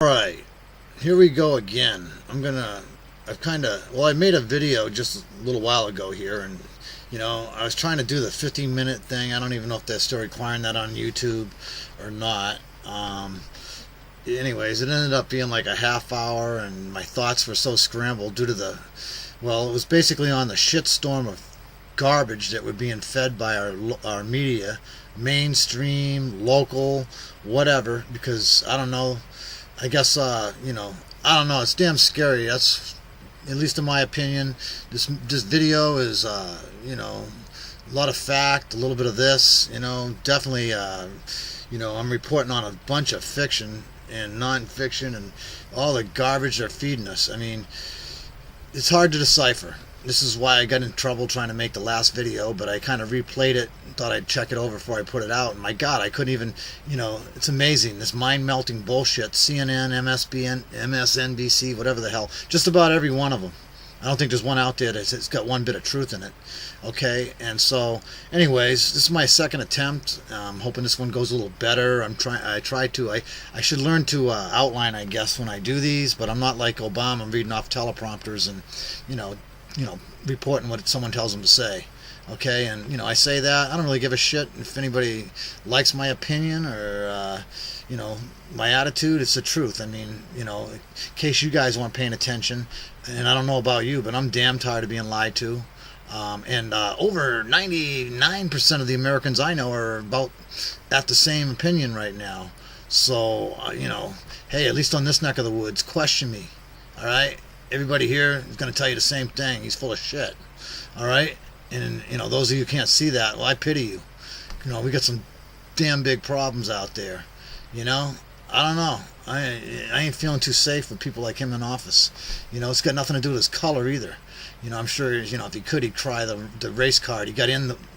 Alright, here we go again. I made a video just a little while ago here, and, I was trying to do the 15-minute thing. I don't even know if they're still requiring that on YouTube or not. Anyways, it ended up being like a half hour, and my thoughts were so scrambled due to it was basically on the shitstorm of garbage that were being fed by our media, mainstream, local, whatever, because I don't know. I guess I don't know. It's damn scary. That's, at least in my opinion. This video is a lot of fact, a little bit of this. Definitely. I'm reporting on a bunch of fiction and non-fiction and all the garbage they're feeding us. I mean, it's hard to decipher. This is why I got in trouble trying to make the last video, but I kind of replayed it and thought I'd check it over before I put it out. And my God, I couldn't even, it's amazing. This mind-melting bullshit, CNN, MSBN, MSNBC, whatever the hell, just about every one of them. I don't think there's one out there that's got one bit of truth in it. Okay, and so, anyways, this is my second attempt. I'm hoping this one goes a little better. I should learn to outline, I guess, when I do these, but I'm not like Obama. I'm reading off teleprompters and, reporting what someone tells them to say. Okay, and I say that I don't really give a shit if anybody likes my opinion or my attitude. It's the truth. I mean, in case you guys weren't paying attention, and I don't know about you, but I'm damn tired of being lied to. And over 99% of the Americans I know are about at the same opinion right now. So hey, at least on this neck of the woods, question me. All right. Everybody here is going to tell you the same thing. He's full of shit. All right? And, those of you who can't see that, well, I pity you. We got some damn big problems out there. I don't know. I ain't feeling too safe with people like him in office. It's got nothing to do with his color either. I'm sure, if he could, he'd try the race card. He got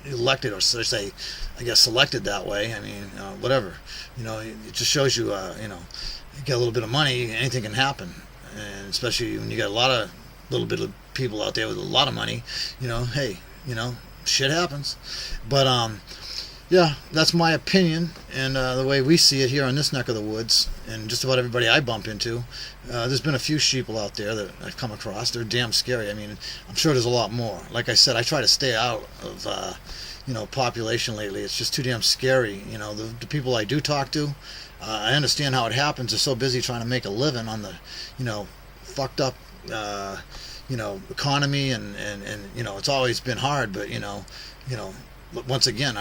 elected, or say, I guess, selected that way. I mean, whatever. It just shows you, you get a little bit of money, anything can happen. And especially when you got little bit of people out there with a lot of money, hey, shit happens. But yeah, that's my opinion and the way we see it here on this neck of the woods, and just about everybody I bump into. There's been a few sheeple out there that I've come across. They're damn scary. I mean, I'm sure there's a lot more. Like I said, I try to stay out of population lately. It's just too damn scary. The people I do talk to. I understand how it happens. They're so busy trying to make a living on the, fucked up, economy, and it's always been hard. But once again,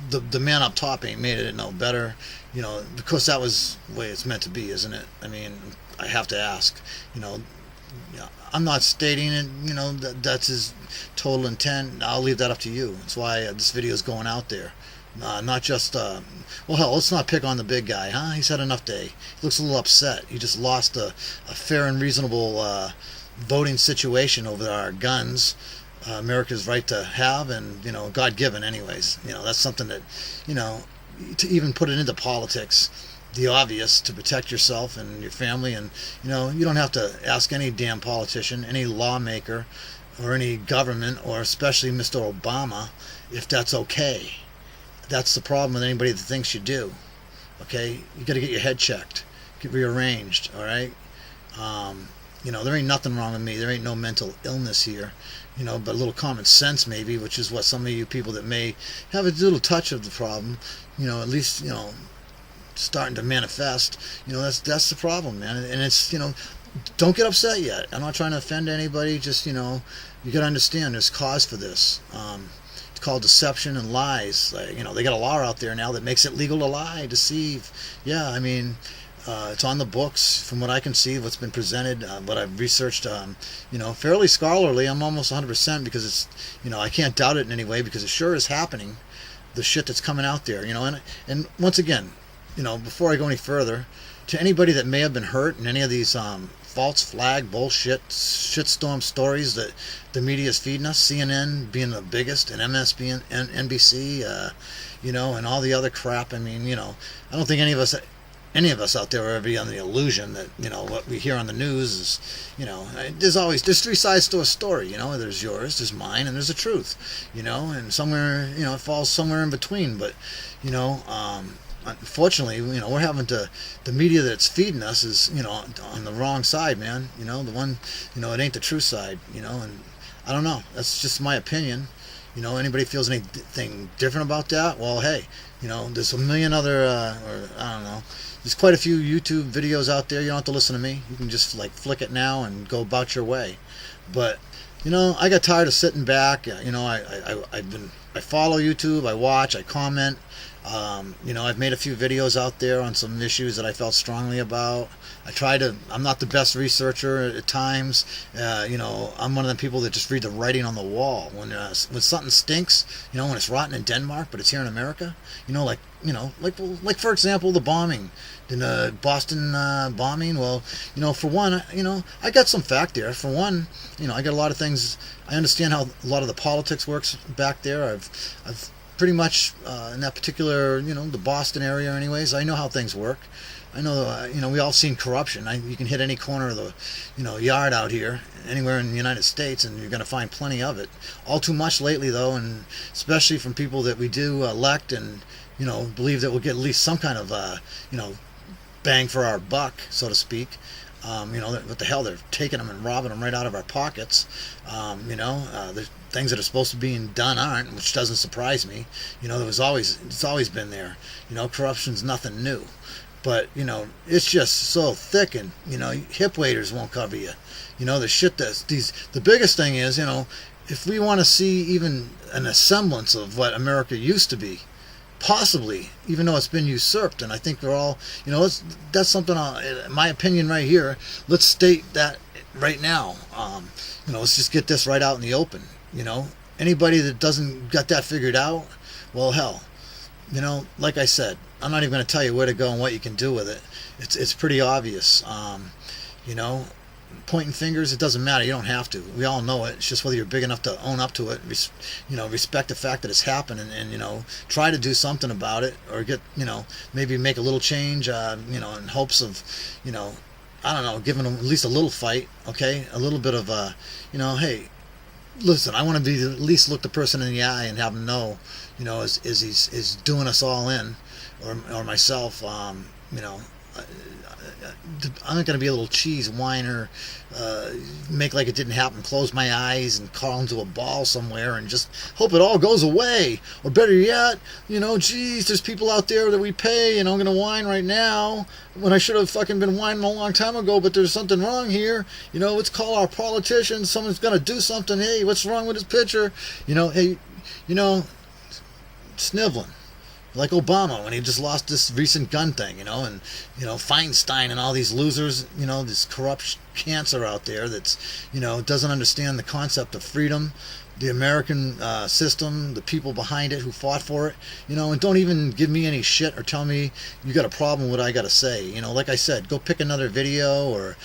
the man up top ain't made it no better. Because that was the way it's meant to be, isn't it? I mean, I have to ask. I'm not stating it. That's his total intent. I'll leave that up to you. That's why this video is going out there. Not just, well, hell, let's not pick on the big guy, huh? He's had enough day. He looks a little upset. He just lost a fair and reasonable voting situation over our guns. America's right to have, and, God-given anyways. That's something that, to even put it into politics, the obvious, to protect yourself and your family, and, you don't have to ask any damn politician, any lawmaker, or any government, or especially Mr. Obama, if that's okay. That's the problem with anybody that thinks you do. Okay, you got to get your head checked, get rearranged. All right, there ain't nothing wrong with me. There ain't no mental illness here. But a little common sense maybe, which is what some of you people that may have a little touch of the problem, at least starting to manifest. That's the problem, man. And it's don't get upset yet. I'm not trying to offend anybody. Just you got to understand there's cause for this. Called deception and lies. They got a law out there now that makes it legal to lie, deceive. Yeah, I mean, it's on the books from what I can see, what's been presented, what I've researched, fairly scholarly. I'm almost 100% because it's, I can't doubt it in any way because it sure is happening, the shit that's coming out there, and once again, before I go any further, to anybody that may have been hurt in any of these false flag bullshit shitstorm stories that the media is feeding us, CNN being the biggest, and MSB and NBC, and all the other crap. I mean, I don't think any of us out there will ever be under the illusion that what we hear on the news is there's three sides to a story. There's yours, there's mine, and there's the truth. And somewhere it falls somewhere in between. But unfortunately, we're having to, the media that's feeding us is, on the wrong side, man. The one, it ain't the true side, and I don't know. That's just my opinion. Anybody feels anything different about that? Well, hey, there's a million other, or I don't know, there's quite a few YouTube videos out there. You don't have to listen to me. You can just like flick it now and go about your way. But I got tired of sitting back. I follow YouTube. I watch. I comment. I've made a few videos out there on some issues that I felt strongly about. I'm not the best researcher at times. I'm one of the people that just read the writing on the wall. When something stinks, when it's rotten in Denmark, but it's here in America, like for example, the bombing, the Boston bombing. Well, for one, I got some fact there. For one, I got a lot of things. I understand how a lot of the politics works back there. I've pretty much in that particular, the Boston area anyways, I know how things work. I know, we all seen corruption. You can hit any corner of the, yard out here, anywhere in the United States, and you're going to find plenty of it. All too much lately, though, and especially from people that we do elect and, believe that we'll get at least some kind of, bang for our buck, so to speak. What the hell, they're taking them and robbing them right out of our pockets. There's things that are supposed to be being done aren't, which doesn't surprise me. It's always been there. Corruption's nothing new. But, it's just so thick, and, hip waders won't cover you. The shit the biggest thing is, if we want to see even an semblance of what America used to be, possibly, even though it's been usurped, and I think we're all, that's something, in my opinion right here, let's state that right now. Let's just get this right out in the open. Anybody that doesn't got that figured out, well, hell, like I said, I'm not even going to tell you where to go and what you can do with it. It's pretty obvious. Pointing fingers, it doesn't matter. You don't have to. We all know it. It's just whether you're big enough to own up to it, respect the fact that it's happened, and try to do something about it, or get, maybe make a little change, in hopes of, I don't know, giving them at least a little fight, okay? A little bit of, hey, listen, I want to be at least look the person in the eye and have him know, is doing us all in, or myself, I'm not going to be a little cheese whiner, make like it didn't happen, close my eyes and crawl into a ball somewhere and just hope it all goes away. Or better yet, geez, there's people out there that we pay, and I'm going to whine right now when I should have fucking been whining a long time ago, but there's something wrong here. Let's call our politicians. Someone's going to do something. Hey, what's wrong with this pitcher? Hey, sniveling. Like Obama when he just lost this recent gun thing, and Feinstein and all these losers, this corrupt cancer out there that's, doesn't understand the concept of freedom, the American system, the people behind it who fought for it, and don't even give me any shit or tell me you got a problem with what I got to say. Like I said, go pick another video or,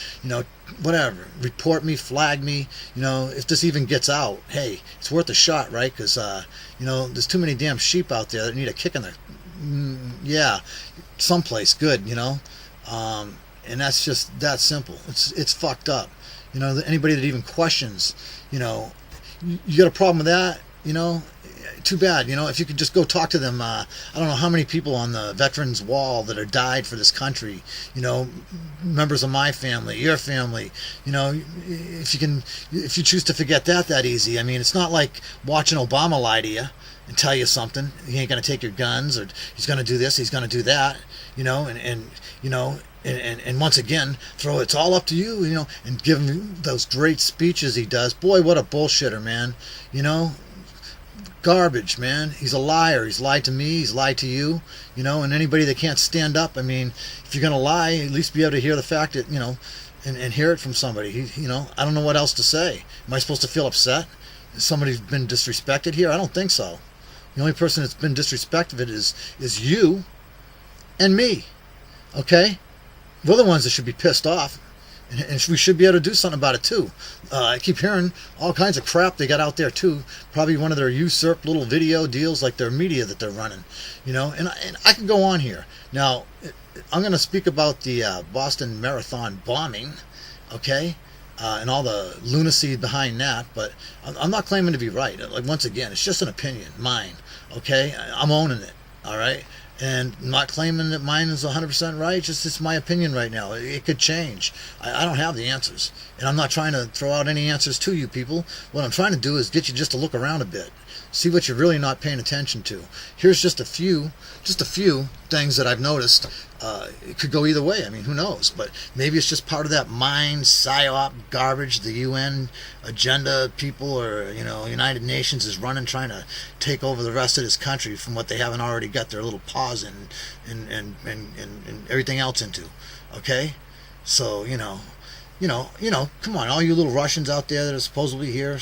whatever. Report me, flag me. If this even gets out, hey, it's worth a shot, right? Because, there's too many damn sheep out there that need a kick in the, someplace good, and that's just that simple. It's fucked up. Anybody that even questions, you got a problem with that, too bad. If you could just go talk to them. I don't know how many people on the Veterans Wall that are died for this country, members of my family, your family, if you choose to forget that easy. I mean, it's not like watching Obama lie to you and tell you something. He ain't going to take your guns, or he's going to do this, he's going to do that, and once again, it's all up to you, and give him those great speeches he does. Boy, what a bullshitter, man. Garbage, man. He's a liar. He's lied to me. He's lied to you, and anybody that can't stand up. I mean, if you're going to lie, at least be able to hear the fact that, and hear it from somebody. I don't know what else to say. Am I supposed to feel upset? Has somebody been disrespected here? I don't think so. The only person that's been disrespected is you and me, okay? We're the ones that should be pissed off, and we should be able to do something about it too. I keep hearing all kinds of crap they got out there too. Probably one of their usurped little video deals, like their media that they're running, and I could go on here. Now, I'm going to speak about the Boston Marathon bombing, okay, and all the lunacy behind that, but I'm not claiming to be right. Like, once again, it's just an opinion, mine, okay? I'm owning it, all right? And I'm not claiming that mine is 100% right. It's my opinion right now. It could change. I don't have the answers. And I'm not trying to throw out any answers to you people. What I'm trying to do is get you just to look around a bit. See what you're really not paying attention to. Here's just a few things that I've noticed. It could go either way. I mean, who knows? But maybe it's just part of that mind psyop garbage the UN agenda people or United Nations is running, trying to take over the rest of this country from what they haven't already got their little paws in and everything else into. Okay, so come on, all you little Russians out there that are supposedly here,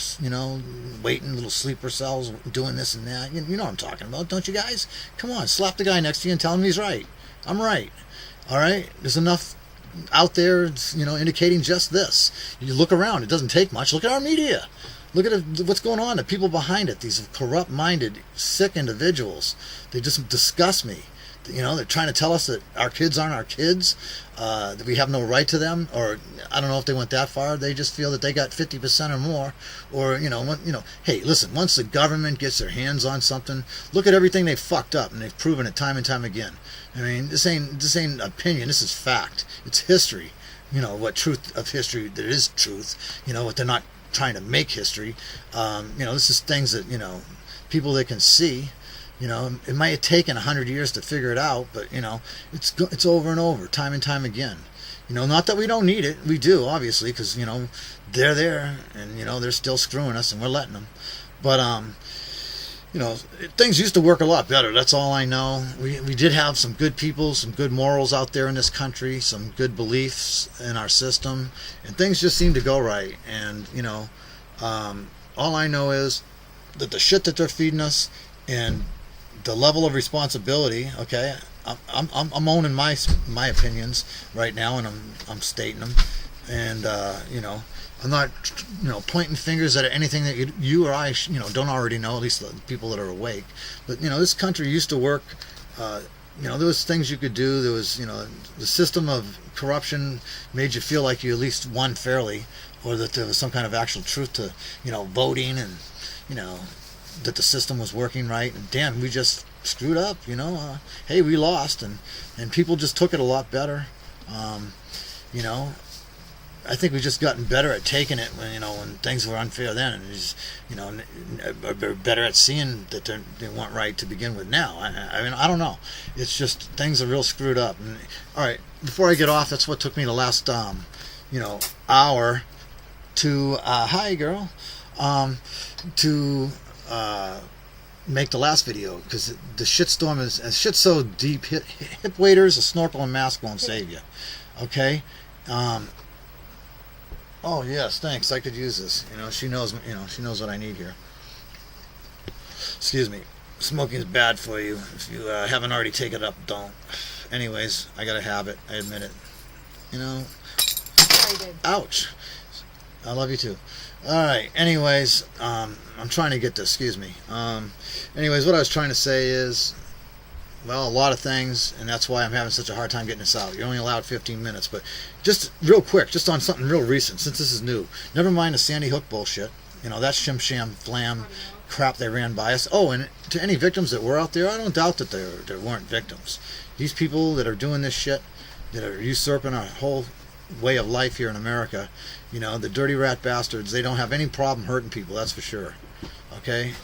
waiting, little sleeper cells, doing this and that. You know what I'm talking about, don't you guys? Come on, slap the guy next to you and tell him he's right. I'm right. All right? There's enough out there, indicating just this. You look around, it doesn't take much. Look at our media. Look at what's going on, the people behind it, these corrupt-minded, sick individuals. They just disgust me. They're trying to tell us that our kids aren't our kids, that we have no right to them, or I don't know if they went that far. They just feel that they got 50% or more, or hey, listen. Once the government gets their hands on something, look at everything they fucked up, and they've proven it time and time again. I mean, this ain't opinion. This is fact. It's history. What truth of history there is truth. What they're not trying to make history. This is things that people that can see. It might have taken 100 years to figure it out, but it's over and over, time and time again. Not that we don't need it, we do, obviously, because they're there, and they're still screwing us, and we're letting them. But things used to work a lot better. That's all I know. We did have some good people, some good morals out there in this country, some good beliefs in our system, and things just seem to go right. And all I know is that the shit that they're feeding us and the level of responsibility, okay, I'm owning my opinions right now, and I'm stating them, and I'm not pointing fingers at anything that you or I don't already know, at least the people that are awake. But this country used to work. There was things you could do. There was the system of corruption made you feel like you at least won fairly, or that there was some kind of actual truth to voting, and that the system was working right. And damn, we just screwed up. Hey, we lost, and people just took it a lot better. I think we've just gotten better at taking it when things were unfair then, and just are better at seeing that they weren't right to begin with now. I mean, I don't know. It's just things are real screwed up. And all right, before I get off, that's what took me the last hour to hi girl to make the last video, because the shitstorm is shit's so deep. Hip waders, a snorkel and mask won't save you. Okay. Oh yes, thanks. I could use this. She knows. She knows what I need here. Excuse me. Smoking is bad for you. If you haven't already taken it up, don't. Anyways, I gotta have it. I admit it. Ouch. I love you too. All right. Anyways, I'm trying to get this. Excuse me. Anyways, what I was trying to say is, well, a lot of things, and that's why I'm having such a hard time getting this out. You're only allowed 15 minutes, but just real quick, just on something real recent, since this is new. Never mind the Sandy Hook bullshit. That shim sham flam crap they ran by us. Oh, and to any victims that were out there, I don't doubt that there weren't victims. These people that are doing this shit, that are usurping our whole way of life here in America, the dirty rat bastards, they don't have any problem hurting people, that's for sure. Okay?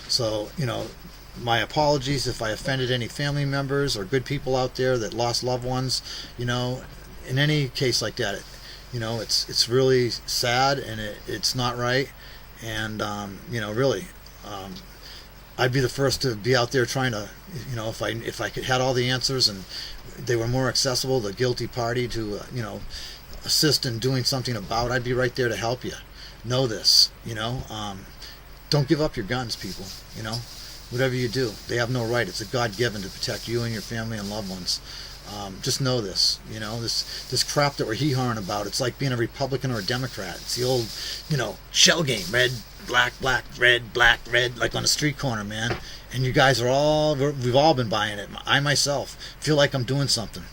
So, my apologies if I offended any family members or good people out there that lost loved ones. In any case like that, it's really sad, and it's not right. And really, I'd be the first to be out there trying to, if I could had all the answers and they were more accessible, the guilty party to assist in doing something about, I'd be right there to help you. Know this, don't give up your guns, people. Whatever you do, they have no right. It's a God-given to protect you and your family and loved ones. Just know this. This crap that we're hee-hawing about, it's like being a Republican or a Democrat. It's the old, shell game. Red, black, red, like on a street corner, man. And you guys we've all been buying it. I myself feel like I'm doing something.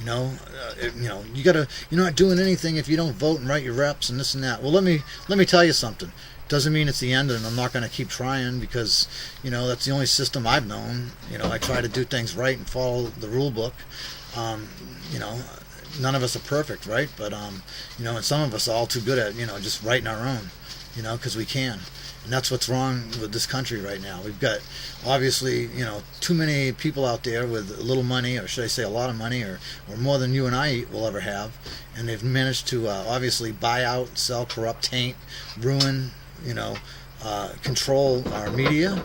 You're not doing anything if you don't vote and write your reps and this and that. Well, let me tell you something. Doesn't mean it's the end, and I'm not going to keep trying because, that's the only system I've known. I try to do things right and follow the rule book. Um, you know, None of us are perfect, right? But and some of us are all too good at just writing our own, because we can. And that's what's wrong with this country right now. We've got, obviously, too many people out there with a little money, or should I say a lot of money, or more than you and I will ever have. And they've managed to, obviously, buy out, sell, corrupt, taint, ruin, control our media,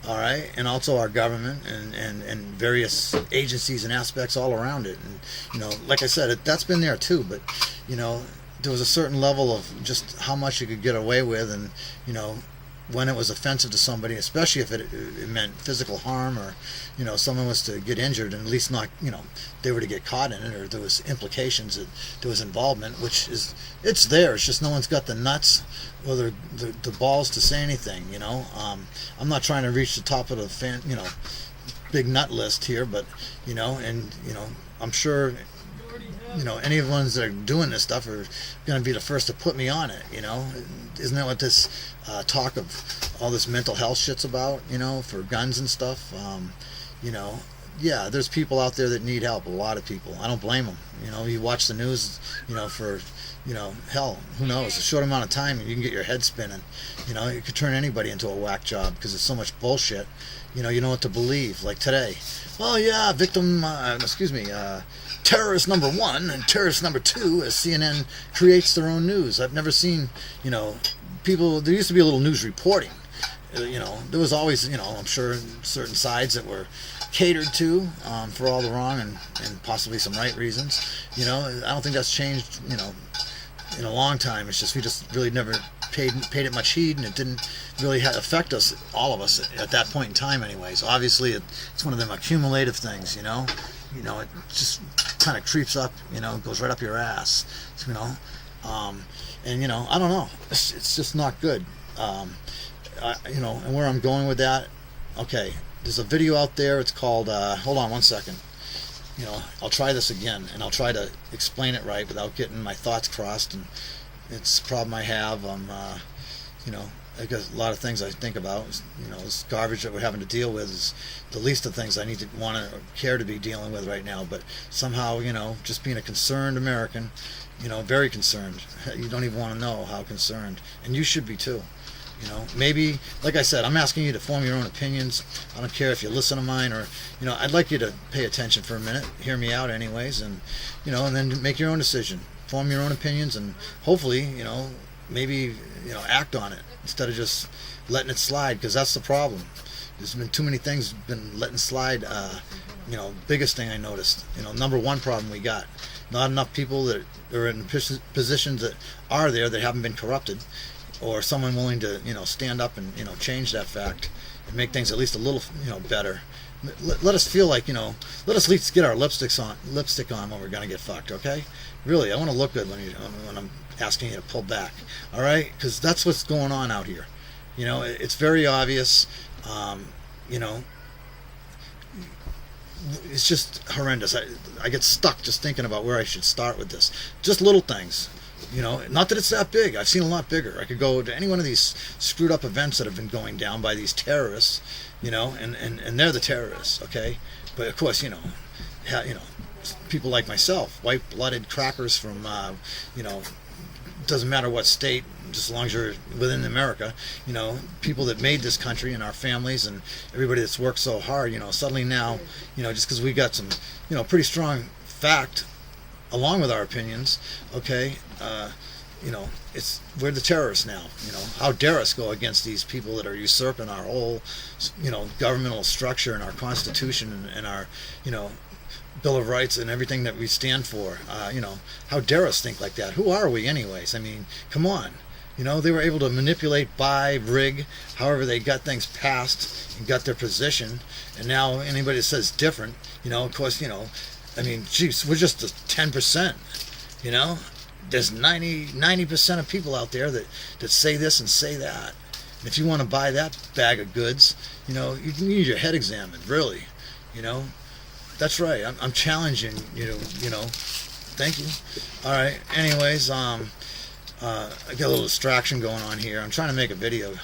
all right, and also our government and various agencies and aspects all around it. And, like I said, that's been there too, but, there was a certain level of just how much you could get away with, and when it was offensive to somebody, especially if it meant physical harm, or someone was to get injured, and at least not they were to get caught in it, or there was implications that there was involvement, which is, it's there, it's just no one's got the nuts or the balls to say anything. I'm not trying to reach the top of the big nut list here, but I'm sure any of the ones that are doing this stuff are going to be the first to put me on it. Isn't that what this talk of all this mental health shit's about? For guns and stuff. Yeah, there's people out there that need help. A lot of people. I don't blame them. You watch the news. For hell, who knows? A short amount of time, and you can get your head spinning. It could turn anybody into a whack job because there's so much bullshit. You know what to believe. Like today, well, yeah, terrorist number 1 and terrorist number 2, as CNN creates their own news. I've never seen, people. There used to be a little news reporting. There was always, I'm sure certain sides that were catered to for all the wrong and possibly some right reasons. I don't think that's changed, in a long time. It's just we just really never paid it much heed, and it didn't really affect us, all of us, at that point in time anyways. Obviously, it's one of them accumulative things, it just kind of creeps up, goes right up your ass, and I don't know, it's just not good. And where I'm going with that, okay, there's a video out there, it's called, hold on one second, I'll try this again, and I'll try to explain it right without getting my thoughts crossed, and it's a problem I have. I guess a lot of things I think about, this garbage that we're having to deal with is the least of things I need to want to care to be dealing with right now. But somehow, just being a concerned American, very concerned. You don't even want to know how concerned, and you should be too. Maybe, like I said, I'm asking you to form your own opinions. I don't care if you listen to mine, or, I'd like you to pay attention for a minute, hear me out anyways, and, and then make your own decision. Form your own opinions, and hopefully, maybe, act on it instead of just letting it slide, because that's the problem. There's been too many things been letting slide. Biggest thing I noticed, number one problem we got, not enough people that are in positions that are there that haven't been corrupted, or someone willing to, stand up and, change that fact and make things at least a little, better. Let us feel like, let us at least get our lipstick on when we're going to get fucked, okay? Really, I want to look good when I'm asking you to pull back, all right? Because that's what's going on out here. It's very obvious, it's just horrendous. I get stuck just thinking about where I should start with this. Just little things. Not that it's that big. I've seen a lot bigger. I could go to any one of these screwed up events that have been going down by these terrorists, and they're the terrorists, okay? But of course, people like myself, white-blooded crackers from, doesn't matter what state, just as long as you're within America, people that made this country and our families and everybody that's worked so hard, suddenly now, just because we got some, pretty strong fact along with our opinions, okay, we're the terrorists now. How dare us go against these people that are usurping our whole, governmental structure and our Constitution and our, Bill of Rights and everything that we stand for. How dare us think like that? Who are we anyways? I mean, come on. They were able to manipulate, buy, rig, however they got things passed and got their position. And now anybody that says different, of course, I mean, geez, we're just 10%, There's 90% of people out there that say this and say that. And if you want to buy that bag of goods, you need your head examined, really, That's right. I'm challenging you. You know. Thank you. All right. Anyways, I got a little distraction going on here. I'm trying to make a video.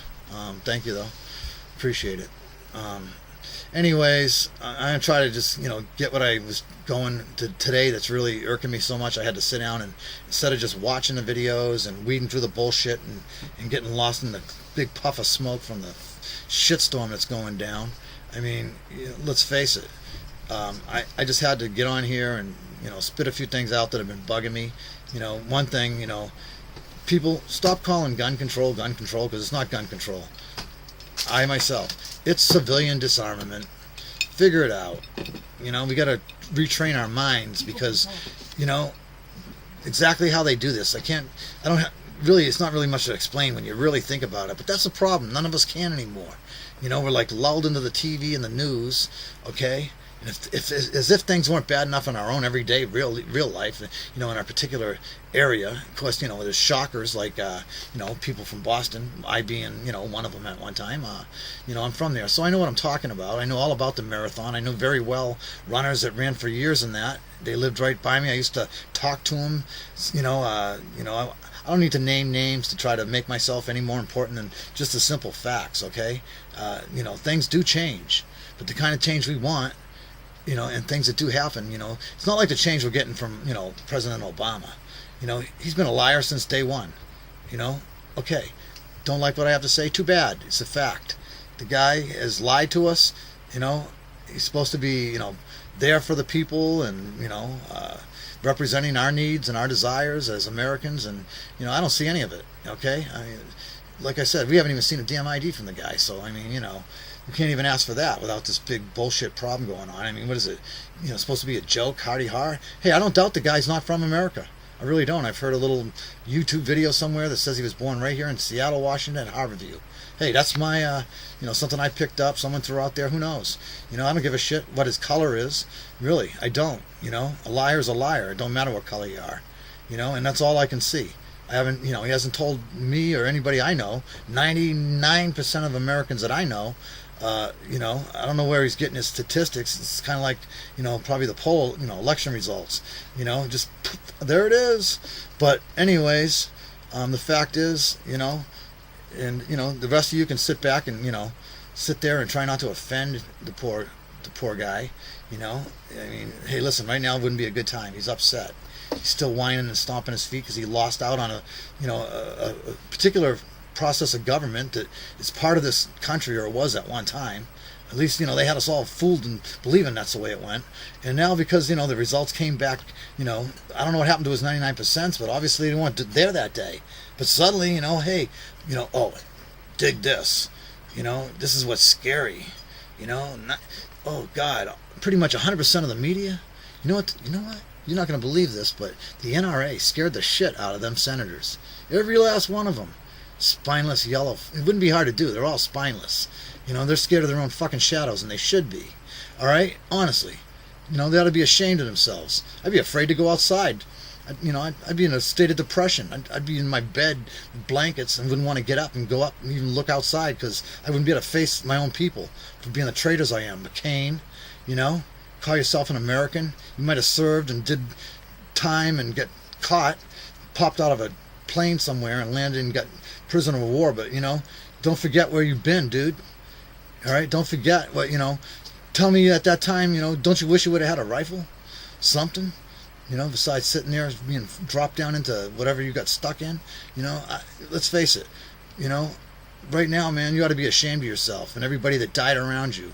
Thank you though. Appreciate it. Anyways, I'm gonna try to just get what I was going to today. That's really irking me so much. I had to sit down and instead of just watching the videos and weeding through the bullshit and getting lost in the big puff of smoke from the shitstorm that's going down. I mean, let's face it. I just had to get on here and spit a few things out that have been bugging me. One thing, people stop calling gun control because it's not gun control. I myself, it's civilian disarmament. Figure it out. We got to retrain our minds because, exactly how they do this. Really, it's not really much to explain when you really think about it, but that's the problem. None of us can anymore. We're like lulled into the TV and the news, okay? And if as if things weren't bad enough in our own everyday real life, in our particular area. Of course, there's shockers like people from Boston. I being one of them at one time. I'm from there, so I know what I'm talking about. I know all about the marathon. I know very well runners that ran for years in that. They lived right by me. I used to talk to them. I don't need to name names to try to make myself any more important than just the simple facts. Okay, things do change, but the kind of change we want. And things that do happen, it's not like the change we're getting from, President Obama. He's been a liar since day one. Okay, don't like what I have to say? Too bad. It's a fact. The guy has lied to us. He's supposed to be, there for the people and, representing our needs and our desires as Americans. And, I don't see any of it. Okay? I mean, like I said, we haven't even seen a damn ID from the guy. So, I mean, we can't even ask for that without this big bullshit problem going on. I mean, what is it? Supposed to be a joke, hardy har. Hey, I don't doubt the guy's not from America. I really don't. I've heard a little YouTube video somewhere that says he was born right here in Seattle, Washington, at Harborview. Hey, that's my, something I picked up. Someone threw out there. Who knows? I don't give a shit what his color is. Really, I don't. A liar's a liar. It don't matter what color you are. And that's all I can see. I haven't, he hasn't told me or anybody I know, 99% of Americans that I know, I don't know where he's getting his statistics. It's kind of like, probably the poll, election results, just there it is. But anyways, the fact is, and, the rest of you can sit back and, sit there and try not to offend the poor guy, I mean, hey, listen, right now wouldn't be a good time. He's upset. He's still whining and stomping his feet because he lost out on a particular process of government that is part of this country, or it was at one time. At least, they had us all fooled and believing that's the way it went. And now because, the results came back, I don't know what happened to his 99%, but obviously they weren't there that day. But suddenly, hey, oh, dig this. This is what's scary. Oh, God, pretty much 100% of the media. You know what? You're not going to believe this, but the NRA scared the shit out of them senators. Every last one of them. Spineless yellow. It wouldn't be hard to do. They're all spineless. They're scared of their own fucking shadows, and they should be. All right? Honestly. They ought to be ashamed of themselves. I'd be afraid to go outside. I'd be in a state of depression. I'd be in my bed with blankets and wouldn't want to get up and go up and even look outside because I wouldn't be able to face my own people for being the traitors I am. McCain, call yourself an American. You might have served and did time and get caught, popped out of a plane somewhere and landed and got prisoner of war. But, don't forget where you've been, dude. All right? Don't forget what, tell me at that time, don't you wish you would have had a rifle? Something? Besides sitting there being dropped down into whatever you got stuck in. Let's face it. Right now, man, you ought to be ashamed of yourself and everybody that died around you.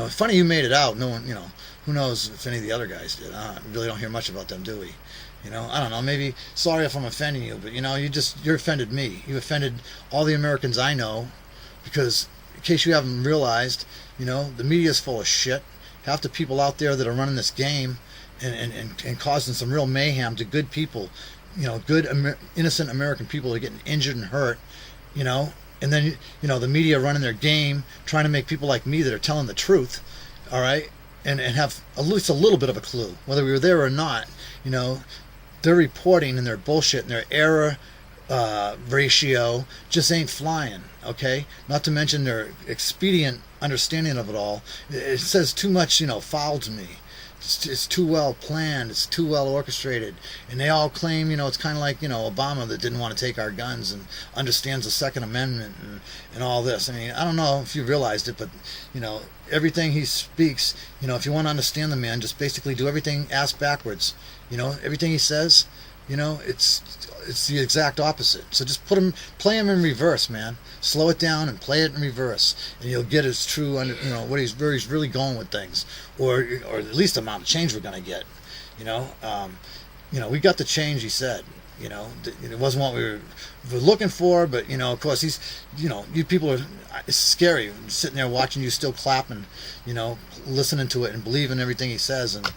Funny you made it out. No one, who knows if any of the other guys did. We really don't hear much about them, do we? I don't know. Maybe, sorry if I'm offending you, but, you're offended me. You offended all the Americans I know because, in case you haven't realized, the media's full of shit. Half the people out there that are running this game and causing some real mayhem to good people, good innocent American people are getting injured and hurt, and then the media running their game, trying to make people like me that are telling the truth, all right, and have at least a little bit of a clue whether we were there or not. Their reporting and their bullshit and their error ratio just ain't flying. Okay, not to mention their expedient understanding of it all. It says too much, foul to me. it's too well planned, it's too well orchestrated, and they all claim, it's kind of like, Obama that didn't want to take our guns and understands the Second Amendment and all this. I mean, I don't know if you realized it, but, everything he speaks, if you want to understand the man, just basically do everything ass backwards. Everything he says, it's the exact opposite. So just play him in reverse, man. Slow it down and play it in reverse, and you'll get his true, where he's really going with things, or at least the amount of change we're gonna get. We got the change he said. It wasn't what we were looking for, but of course he's, you people are. It's scary sitting there watching you still clapping, listening to it and believing everything he says, and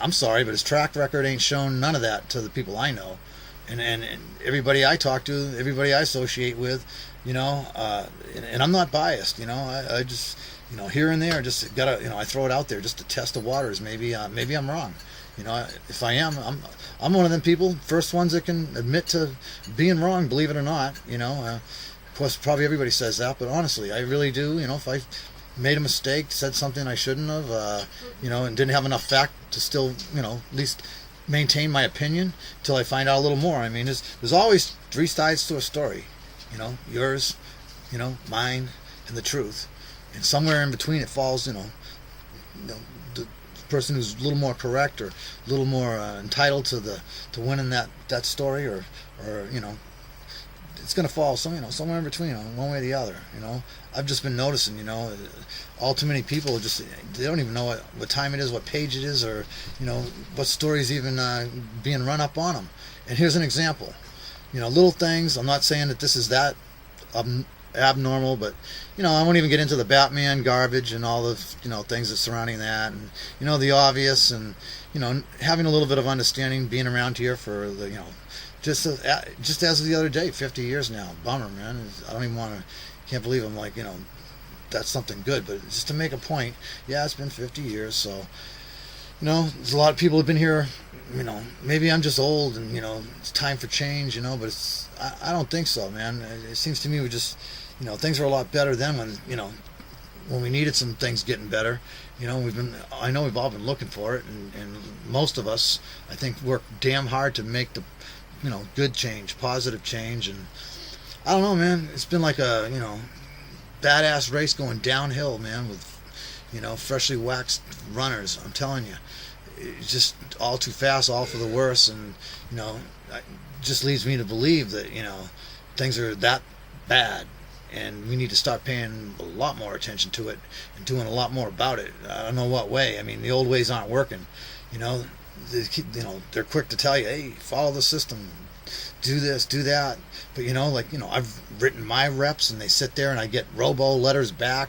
I'm sorry, but his track record ain't shown none of that to the people I know. And everybody I talk to, everybody I associate with, and I'm not biased, I just, here and there, just gotta, I throw it out there just to test the waters. Maybe I'm wrong. If I am, I'm one of them people, first ones that can admit to being wrong, believe it or not. Of course, probably everybody says that, but honestly, I really do. If I made a mistake, said something I shouldn't have, and didn't have enough fact to still, at least maintain my opinion till I find out a little more. I mean, there's always three sides to a story, yours, mine, and the truth, and somewhere in between it falls, the person who's a little more correct or a little more entitled to winning that story, or it's going to fall somewhere in between, one way or the other. I've just been noticing, all too many people they don't even know what time it is, what page it is, or what story's even being run up on them. And here's an example. Little things. I'm not saying that this is that abnormal, but I won't even get into the Batman garbage and all the things that's surrounding that, and the obvious, and having a little bit of understanding, being around here for the just as of the other day, 50 years now. Bummer, man. I don't even can't believe I'm like, that's something good, but just to make a point, yeah, it's been 50 years, so, there's a lot of people who've been here, maybe I'm just old and, it's time for change, but I don't think so, man. It seems to me we just, things are a lot better then when we needed some things getting better. I know we've all been looking for it, and most of us, I think, work damn hard to make the, good change, positive change, and I don't know, man. It's been like a, badass race going downhill, man, with, freshly waxed runners. I'm telling you, it's just all too fast, all for the worse, and, it just leads me to believe that, things are that bad, and we need to start paying a lot more attention to it and doing a lot more about it. I don't know what way. I mean, the old ways aren't working, they're quick to tell you, hey, follow the system, do this, do that. But I've written my reps, and they sit there, and I get robo letters back,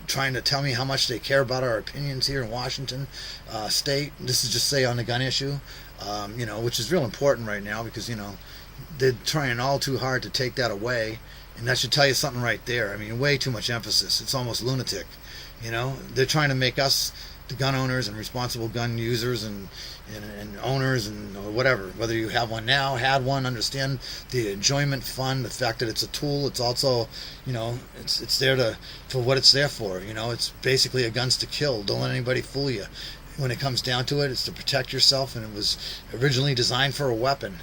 trying to tell me how much they care about our opinions here in Washington State. This is just say on the gun issue, which is real important right now, because they're trying all too hard to take that away, and that should tell you something right there. I mean, way too much emphasis. It's almost lunatic. They're trying to make us, the gun owners and responsible gun users and owners and whatever, whether you have one now, had one, understand the enjoyment, fun, the fact that it's a tool. It's also, it's there for what it's there for. It's basically a guns to kill. Don't let anybody fool you. When it comes down to it, it's to protect yourself, and it was originally designed for a weapon.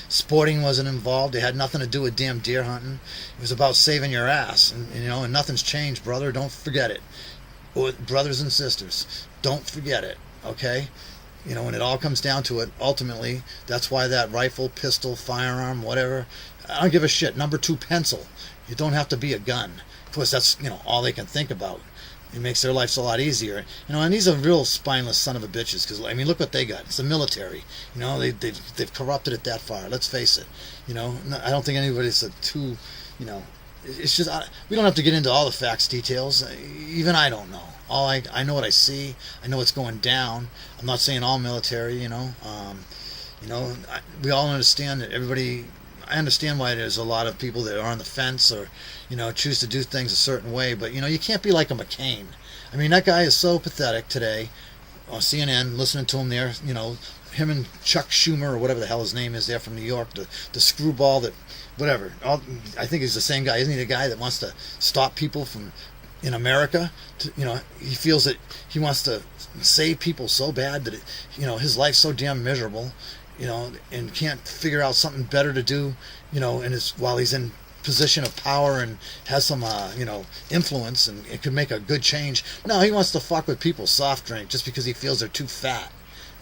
Sporting wasn't involved. It had nothing to do with damn deer hunting. It was about saving your ass, and nothing's changed, brother. Don't forget it. Brothers and sisters, don't forget it, okay? When it all comes down to it, ultimately, that's why that rifle, pistol, firearm, whatever, I don't give a shit. Number 2 pencil. You don't have to be a gun. Of course, that's, all they can think about. It makes their lives a lot easier. And these are real spineless son of a bitches, because, look what they got. It's the military. They've corrupted it that far. Let's face it. I don't think anybody's too, it's just, we don't have to get into all the facts, details. Even I don't know. I know what I see. I know what's going down. I'm not saying all military, we all understand that everybody, I understand why there's a lot of people that are on the fence or, choose to do things a certain way, but, you can't be like a McCain. I mean, that guy is so pathetic today on CNN, listening to him there, him and Chuck Schumer, or whatever the hell his name is there from New York, the screwball that, whatever. I think he's the same guy. Isn't he the guy that wants to stop people from in America. He feels that he wants to save people so bad that his life's so damn miserable, and can't figure out something better to do, while he's in position of power and has some influence, and it could make a good change. No, he wants to fuck with people's soft drink just because he feels they're too fat.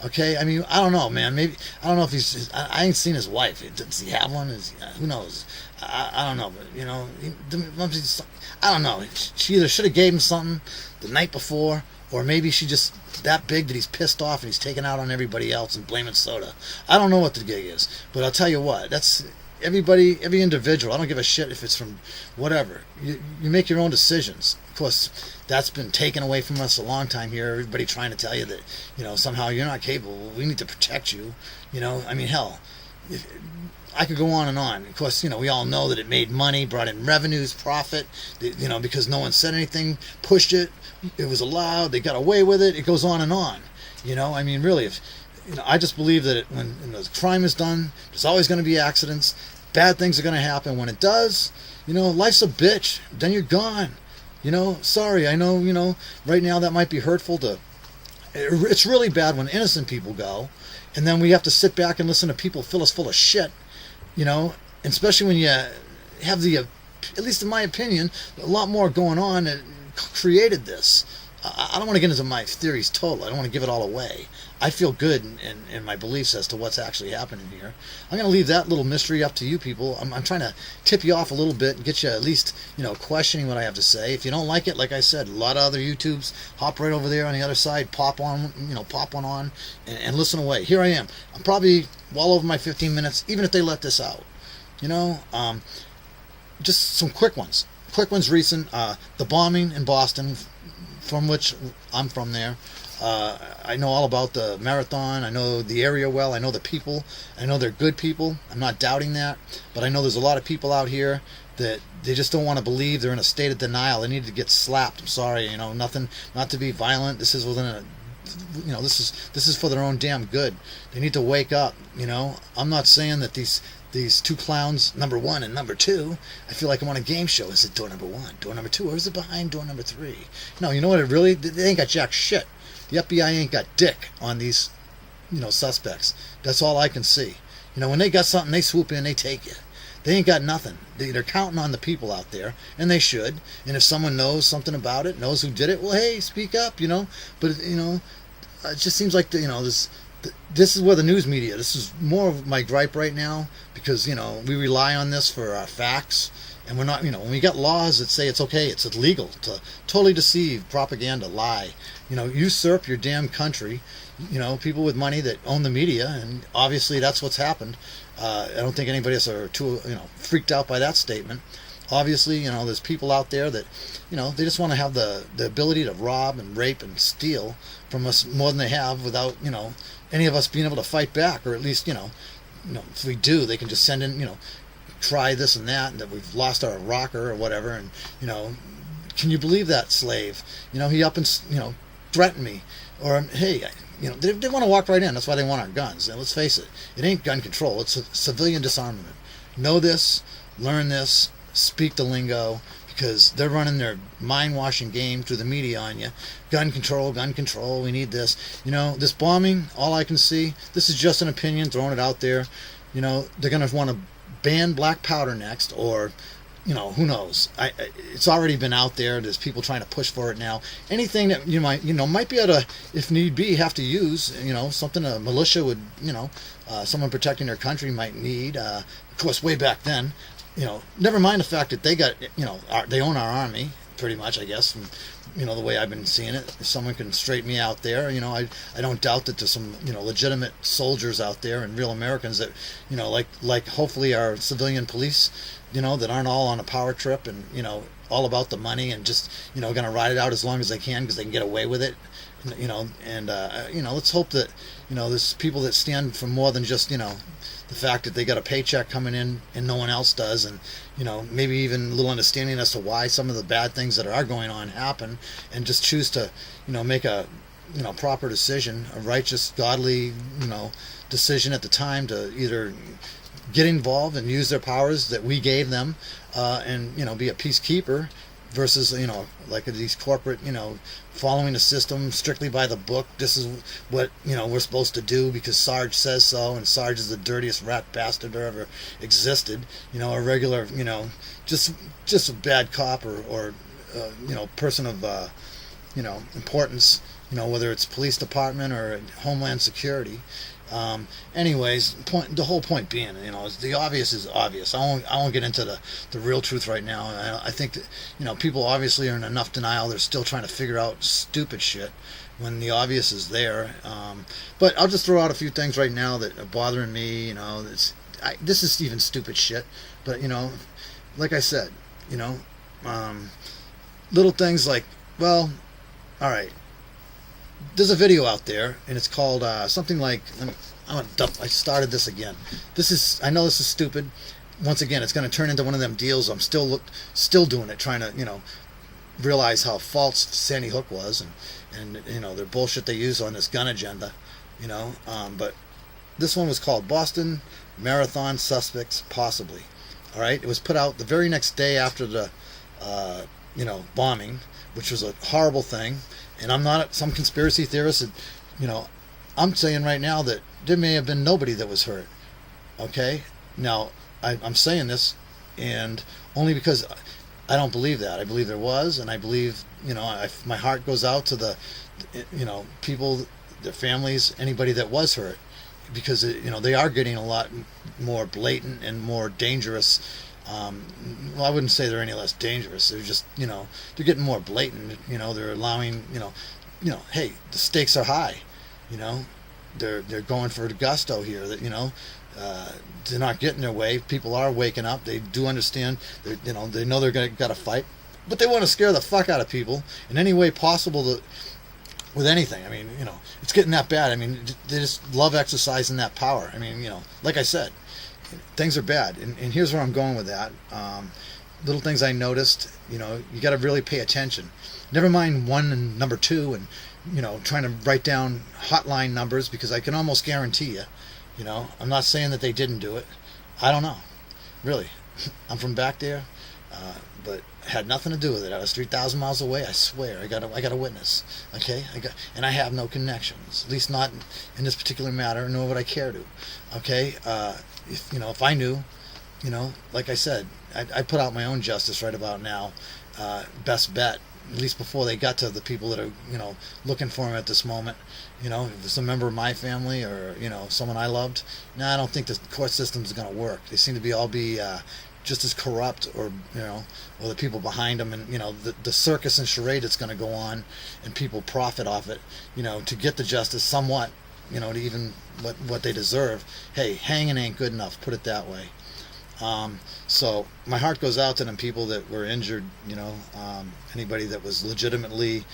Okay, I mean, I don't know, man. Maybe I don't know if he's. I ain't seen his wife. Does he have one? Who knows? I don't know, but I don't know. She either should have gave him something the night before, or maybe she just that big that he's pissed off and he's taking out on everybody else and blaming soda. I don't know what the gig is, but I'll tell you what. That's everybody, every individual. I don't give a shit if it's from whatever. You make your own decisions. Of course, that's been taken away from us a long time here. Everybody trying to tell you that, somehow you're not capable. We need to protect you. I mean, hell, I could go on and on. Of course, we all know that it made money, brought in revenues, profit, because no one said anything, pushed it. It was allowed. They got away with it. It goes on and on. I mean, really, I just believe that when the crime is done, there's always going to be accidents. Bad things are going to happen. When it does, life's a bitch. Then you're gone. Sorry, I know, right now that might be hurtful it's really bad when innocent people go, and then we have to sit back and listen to people fill us full of shit, and especially when you have at least in my opinion, a lot more going on that created this. I don't want to get into my theories totally. I don't want to give it all away. I feel good in my beliefs as to what's actually happening here. I'm going to leave that little mystery up to you people. I'm trying to tip you off a little bit and get you at least, questioning what I have to say. If you don't like it, like I said, a lot of other YouTubes, hop right over there on the other side, pop one on, and listen away. Here I am. I'm probably well over my 15 minutes, even if they let this out. Just some quick ones. Quick ones recent. The bombing in Boston, from which I'm from there. I know all about the marathon. I know the area well. I know the people. I know they're good people. I'm not doubting that. But I know there's a lot of people out here that they just don't want to believe. They're in a state of denial. They need to get slapped. I'm sorry. Nothing. Not to be violent. This is within a. This is for their own damn good. They need to wake up. I'm not saying that these two clowns, number one and number two, I feel like I'm on a game show. Is it door number one, door number two, or is it behind door number three? No, you know what? They ain't got jack shit. The FBI ain't got dick on these, suspects. That's all I can see. When they got something, they swoop in, they take it. They ain't got nothing. They're counting on the people out there, and they should. And if someone knows something about it, knows who did it, well, hey, speak up, But, it just seems like, this is where the news media, this is more of my gripe right now, because, we rely on this for our facts, and we're not, when we got laws that say it's okay, it's illegal to totally deceive, propaganda, lie, usurp your damn country, people with money that own the media, and obviously that's what's happened. I don't think anybody else are too, freaked out by that statement. Obviously, there's people out there that, they just want to have the ability to rob and rape and steal from us more than they have without, any of us being able to fight back, or at least, if we do, they can just send in, try this and that we've lost our rocker or whatever, and, can you believe that slave? He up and, threatened me, or, hey, they want to walk right in. That's why they want our guns. And let's face it, it ain't gun control. It's a civilian disarmament. Know this, learn this, speak the lingo, because they're running their mind-washing game through the media on you. Gun control, we need this. This bombing, all I can see, this is just an opinion, throwing it out there. They're going to want to ban black powder next, or, who knows. It's already been out there. There's people trying to push for it now. Anything that you might be able to, if need be, have to use, something a militia would, someone protecting their country might need. Of course, way back then, never mind the fact that they got, they own our army, pretty much, I guess, from, the way I've been seeing it. If someone can straighten me out there, I don't doubt that there's some, legitimate soldiers out there and real Americans that, like hopefully our civilian police, that aren't all on a power trip and, all about the money and just, going to ride it out as long as they can because they can get away with it. Let's hope that, there's people that stand for more than just, the fact that they got a paycheck coming in and no one else does, and, maybe even a little understanding as to why some of the bad things that are going on happen, and just choose to, make a, proper decision, a righteous, godly, decision at the time to either get involved and use their powers that we gave them, and, be a peacekeeper, versus, like these corporate, following the system strictly by the book. This is what, we're supposed to do because Sarge says so, and Sarge is the dirtiest rat bastard that ever existed. A regular, just a bad cop or person of, importance, whether it's police department or Homeland Security. Anyways, the whole point being, is the obvious is obvious. I won't get into the real truth right now. I think that, people obviously are in enough denial. They're still trying to figure out stupid shit when the obvious is there. But I'll just throw out a few things right now that are bothering me. This is even stupid shit. But, like I said, little things like, well, all right. There's a video out there, and it's called something like. I started this again. I know this is stupid. Once again, it's going to turn into one of them deals. I'm still doing it, trying to realize how false Sandy Hook was, and the bullshit they use on this gun agenda. But this one was called Boston Marathon Suspects Possibly. All right, it was put out the very next day after the bombing, which was a horrible thing. And I'm not some conspiracy theorist. I'm saying right now that there may have been nobody that was hurt. Okay? Now, I'm saying this, and only because I don't believe that. I believe there was, and I believe, my heart goes out to the, people, their families, anybody that was hurt. Because, they are getting a lot more blatant and more dangerous. I wouldn't say they're any less dangerous. They're just, they're getting more blatant. They're allowing, hey, the stakes are high. They're going for the gusto here. That they're not getting their way. People are waking up. They do understand. They know they're got to fight, but they want to scare the fuck out of people in any way possible with anything. I mean, it's getting that bad. I mean, they just love exercising that power. I mean, like I said. Things are bad, and here's where I'm going with that. Little things I noticed, you got to really pay attention. Never mind one and number two, and trying to write down hotline numbers, because I can almost guarantee you, I'm not saying that they didn't do it. I don't know, really. I'm from back there, but it had nothing to do with it. I was 3,000 miles away. I swear, I got a witness. Okay, and I have no connections, at least not in this particular matter, nor would I care to. Okay. If I knew, like I said, I'd put out my own justice right about now. Best bet, at least before they got to the people that are, looking for him at this moment. If it's a member of my family or, someone I loved, I don't think the court system is going to work. They seem to be just as corrupt, or, or the people behind them, and, the circus and charade that's going to go on, and people profit off it, to get the justice somewhat. To even what they deserve. Hey, hanging ain't good enough, put it that way. So my heart goes out to them people that were injured, anybody that was legitimately,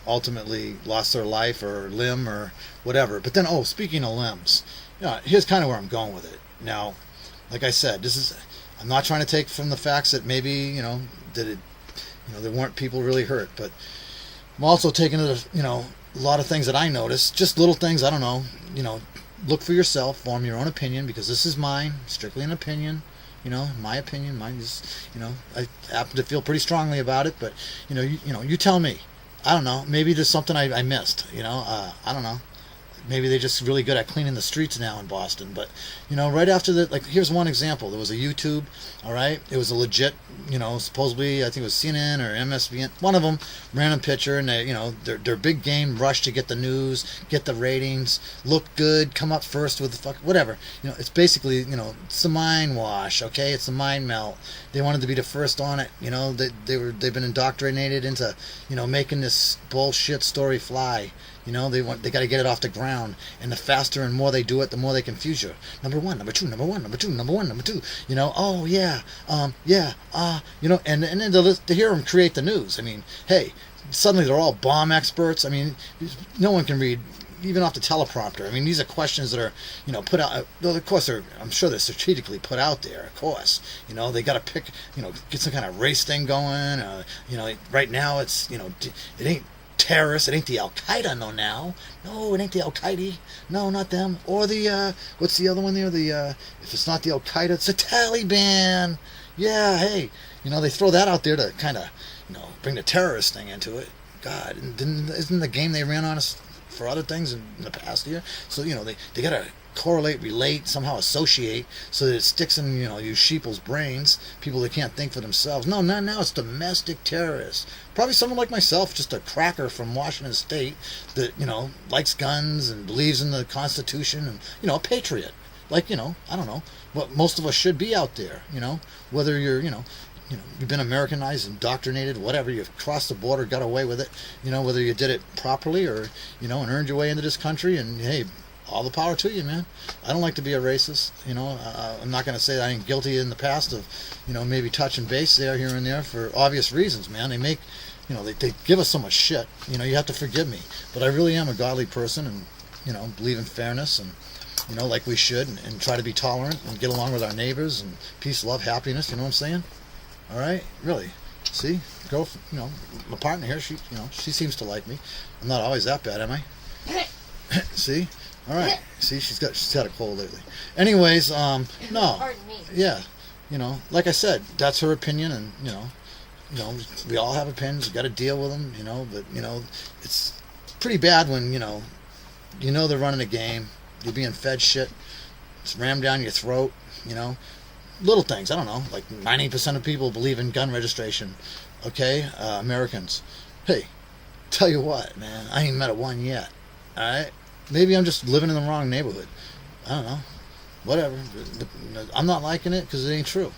ultimately lost their life or limb or whatever. But then, speaking of limbs, here's kind of where I'm going with it. Now, like I said, I'm not trying to take from the facts that maybe, there weren't people really hurt, but I'm also taking it, a lot of things that I noticed, just little things, I don't know, look for yourself, form your own opinion, because this is mine, strictly an opinion, my opinion, mine is, I happen to feel pretty strongly about it, but, you tell me, I don't know, maybe there's something I missed, I don't know, maybe they're just really good at cleaning the streets now in Boston, but, right after that, like, here's one example, there was a YouTube, all right, it was a legit, supposedly, I think it was CNN or MSBN, one of them, random picture, and they, their big game rush to get the news, get the ratings, look good, come up first with the fuck, whatever, it's basically, it's the mind wash, okay, it's the mind melt, they wanted to be the first on it, they've been indoctrinated into, making this bullshit story fly. They got to get it off the ground, and the faster and more they do it, the more they confuse you. Number one, number two, number one, number two, number one, number two. Oh yeah, and then to hear them create the news. I mean, hey, suddenly they're all bomb experts. I mean, no one can read even off the teleprompter. I mean, these are questions that are, put out. Well, of course, I'm sure they're strategically put out there. Of course, they got to pick, get some kind of race thing going. Right now it's, it ain't terrorists. It ain't the Al Qaeda, no, it ain't the Al Qaeda, no, not them, or the what's the other one there? If it's not the Al Qaeda, it's the Taliban. Yeah, hey, They throw that out there to kind of, bring the terrorist thing into it. God, isn't the game they ran on us for other things in the past year? So, they got to correlate, relate, somehow associate so that it sticks in, you sheeple's brains, people that can't think for themselves. No, now it's domestic terrorists. Probably someone like myself, just a cracker from Washington State that, likes guns and believes in the Constitution and, a patriot. Like, I don't know, what most of us should be out there, whether you're, you've been Americanized, indoctrinated, whatever, you've crossed the border, got away with it, whether you did it properly or, and earned your way into this country, and hey, all the power to you, man. I don't like to be a racist, I'm not going to say that I ain't guilty in the past of, maybe touching base there, here and there for obvious reasons, man. They make, they give us so much shit, you have to forgive me, but I really am a godly person and, believe in fairness and, like we should, and try to be tolerant and get along with our neighbors and peace, love, happiness, you know what I'm saying? All right, really. See, girl, my partner here, she seems to like me. I'm not always that bad, am I? See, all right. See, she's had a cold lately. Anyways, no, Pardon me. yeah, like I said, that's her opinion, and we all have opinions. You got to deal with them, But it's pretty bad when they're running a game. You're being fed shit. It's rammed down your throat. Little things, I don't know, like 90% of people believe in gun registration, okay, Americans. Hey, tell you what, man, I ain't met a one yet, alright? Maybe I'm just living in the wrong neighborhood. I don't know, whatever. I'm not liking it because it ain't true,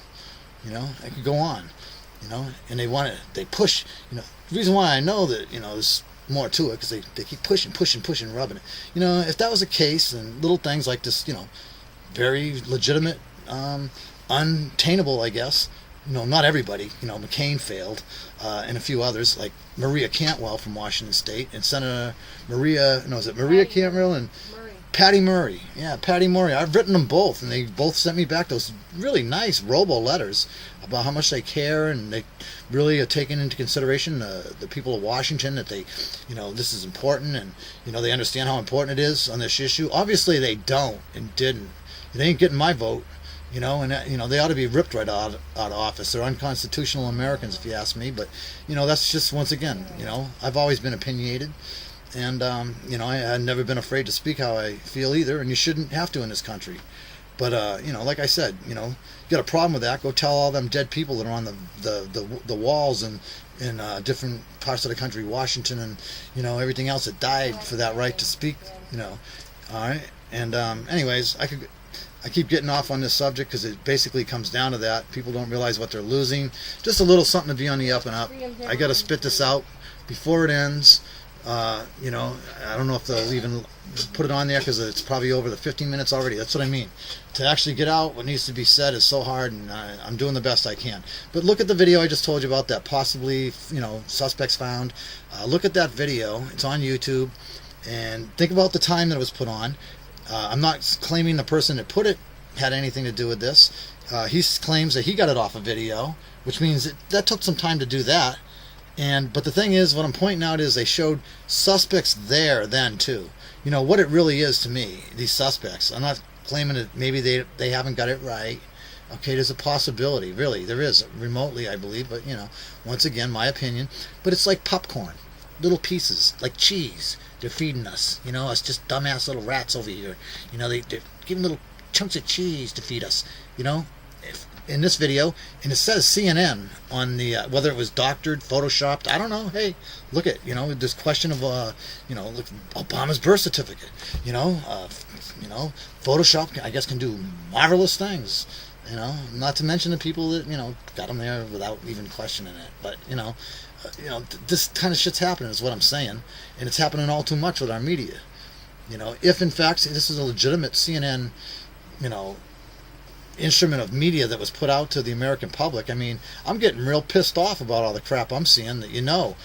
I could go on, and they push, the reason why I know that, there's more to it, because they keep pushing, rubbing it. If that was the case, and little things like this, very legitimate, untainable, I guess. Not everybody. McCain failed, and a few others, like Maria Cantwell from Washington State, and Senator Maria Cantwell and Patty Murray. Yeah, Patty Murray. I've written them both, and they both sent me back those really nice robo letters about how much they care, and they really are taking into consideration the people of Washington, that they, this is important, and, they understand how important it is on this issue. Obviously, they don't and didn't. They ain't getting my vote. And they ought to be ripped right out of office. They're unconstitutional Americans, if you ask me. But that's just, once again, I've always been opinionated, and I've never been afraid to speak how I feel either. And you shouldn't have to in this country. But like I said, you got a problem with that, go tell all them dead people that are on the walls and in different parts of the country, Washington, and everything else that died for that right to speak. All right. And anyways, I keep getting off on this subject because it basically comes down to that. People don't realize what they're losing. Just a little something to be on the up and up. I got to spit this out before it ends. I don't know if they'll even put it on there because it's probably over the 15 minutes already. That's what I mean. To actually get out what needs to be said is so hard, and I'm doing the best I can. But look at the video I just told you about that possibly, suspects found. Look at that video. It's on YouTube. And think about the time that it was put on. I'm not claiming the person that put it had anything to do with this. He claims that he got it off a video, which means that took some time to do that. But the thing is, what I'm pointing out is they showed suspects there then too. What it really is to me, these suspects. I'm not claiming that maybe they haven't got it right. Okay, there's a possibility, really. There is, remotely, I believe, but, once again, my opinion. But it's like popcorn, little pieces, like cheese. They're feeding us, us just dumbass little rats over here. They're giving little chunks of cheese to feed us, in this video, and it says CNN on the, whether it was doctored, photoshopped, I don't know. Hey, look at, this question of, look, Obama's birth certificate, Photoshop, I guess, can do marvelous things, not to mention the people that, got them there without even questioning it. But, this kind of shit's happening is what I'm saying, and it's happening all too much with our media. If in fact this is a legitimate CNN, instrument of media that was put out to the American public, I mean, I'm getting real pissed off about all the crap I'm seeing that,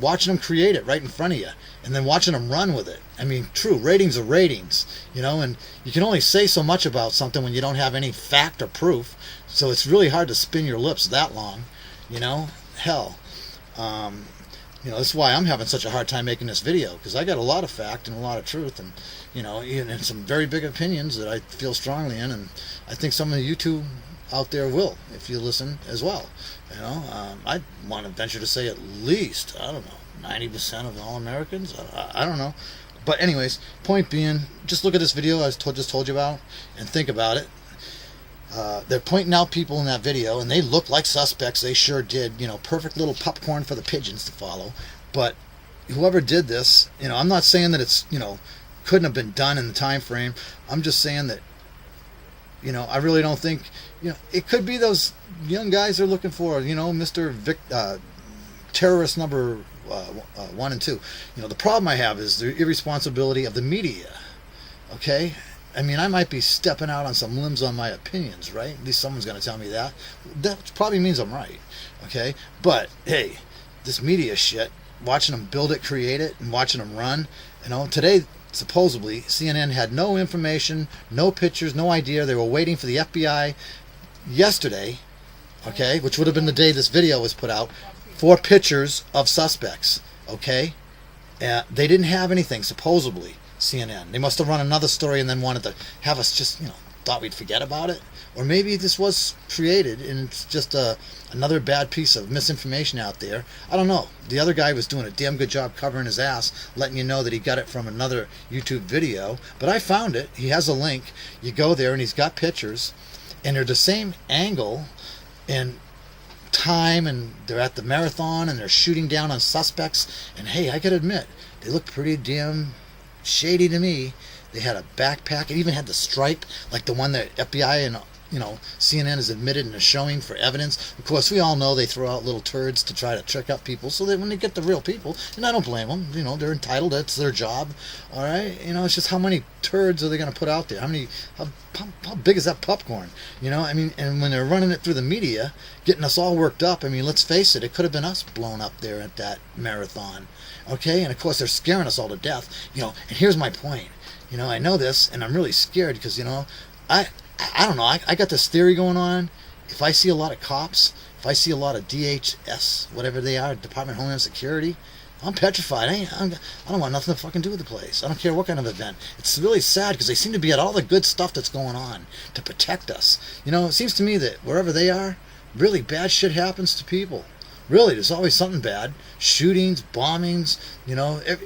watching them create it right in front of you, and then watching them run with it. I mean, true, ratings are ratings, and you can only say so much about something when you don't have any fact or proof, so it's really hard to spin your lips that long, hell. That's why I'm having such a hard time making this video, because I got a lot of fact and a lot of truth, and and some very big opinions that I feel strongly in, and I think some of you two out there will, if you listen as well. I want to venture to say at least, I don't know, 90% of all Americans. I don't know. But anyways, point being, just look at this video I just told you about and think about it. They're pointing out people in that video, and they look like suspects. They sure did. Perfect little popcorn for the pigeons to follow. But whoever did this, I'm not saying that it's, couldn't have been done in the time frame. I'm just saying that, I really don't think, it could be those young guys they're looking for, Mr. Terrorist number 1 and 2. The problem I have is the irresponsibility of the media. Okay? I mean, I might be stepping out on some limbs on my opinions, right? At least someone's going to tell me that. That probably means I'm right. Okay? But, hey, this media shit, watching them build it, create it, and watching them run, today, supposedly, CNN had no information, no pictures, no idea. They were waiting for the FBI yesterday, okay, which would have been the day this video was put out, for pictures of suspects, okay? They didn't have anything, supposedly, CNN. They must have run another story and then wanted to have us just, thought we'd forget about it. Or maybe this was created and it's just another bad piece of misinformation out there. I don't know. The other guy was doing a damn good job covering his ass, letting you know that he got it from another YouTube video. But I found it. He has a link. You go there and he's got pictures. And they're the same angle and time, and they're at the marathon and they're shooting down on suspects. And hey, I gotta admit, they look pretty damn shady to me. They had a backpack. It even had the stripe, like the one that FBI and CNN has admitted and is showing for evidence. Of course, we all know they throw out little turds to try to trick up people, so that when they get the real people, and I don't blame them. They're entitled. That's their job. All right. It's just how many turds are they going to put out there? How big is that popcorn? And when they're running it through the media, getting us all worked up. Let's face it. It could have been us blown up there at that marathon. Okay. And of course, they're scaring us all to death. And here's my point. I know this, and I'm really scared because, I don't know. I got this theory going on. If I see a lot of cops, if I see a lot of DHS, whatever they are, Department of Homeland Security, I'm petrified. I don't want nothing to fucking do with the place. I don't care what kind of event. It's really sad because they seem to be at all the good stuff that's going on to protect us. It seems to me that wherever they are, really bad shit happens to people. Really, there's always something bad. Shootings, bombings,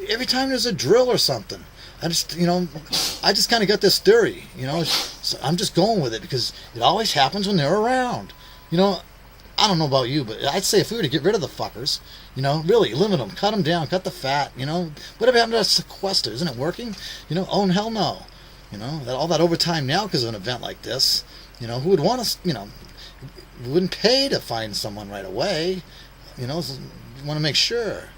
every time there's a drill or something. I just kind of got this theory, so I'm just going with it because it always happens when they're around. I don't know about you, but I'd say if we were to get rid of the fuckers, really limit them, cut them down, cut the fat, whatever happened to that sequester? Isn't it working? Oh, and hell no. All that overtime now because of an event like this, who would want us, wouldn't pay to find someone right away. You want to make sure.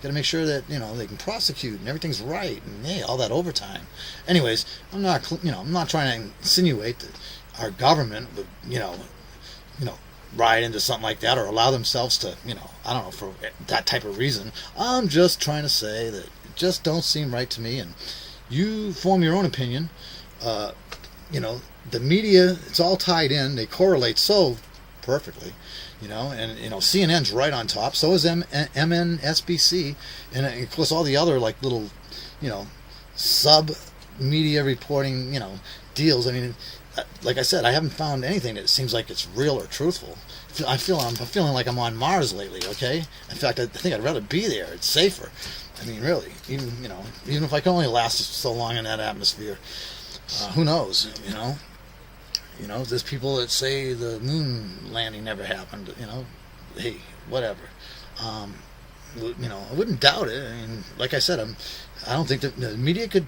Got to make sure that they can prosecute and everything's right, and hey, all that overtime. Anyways, I'm not trying to insinuate that our government would ride into something like that or allow themselves to I don't know, for that type of reason. I'm just trying to say that it just don't seem right to me, and you form your own opinion. The media, it's all tied in. They correlate so perfectly. CNN's right on top. So is MNSBC, and of course all the other like little, sub media reporting, deals. Like I said, I haven't found anything that seems like it's real or truthful. I'm feeling like I'm on Mars lately. Okay, in fact, I think I'd rather be there. It's safer. Really, even if I can only last so long in that atmosphere, who knows? There's people that say the moon landing never happened. Hey, whatever. I wouldn't doubt it. Like I said, I don't think that the media could.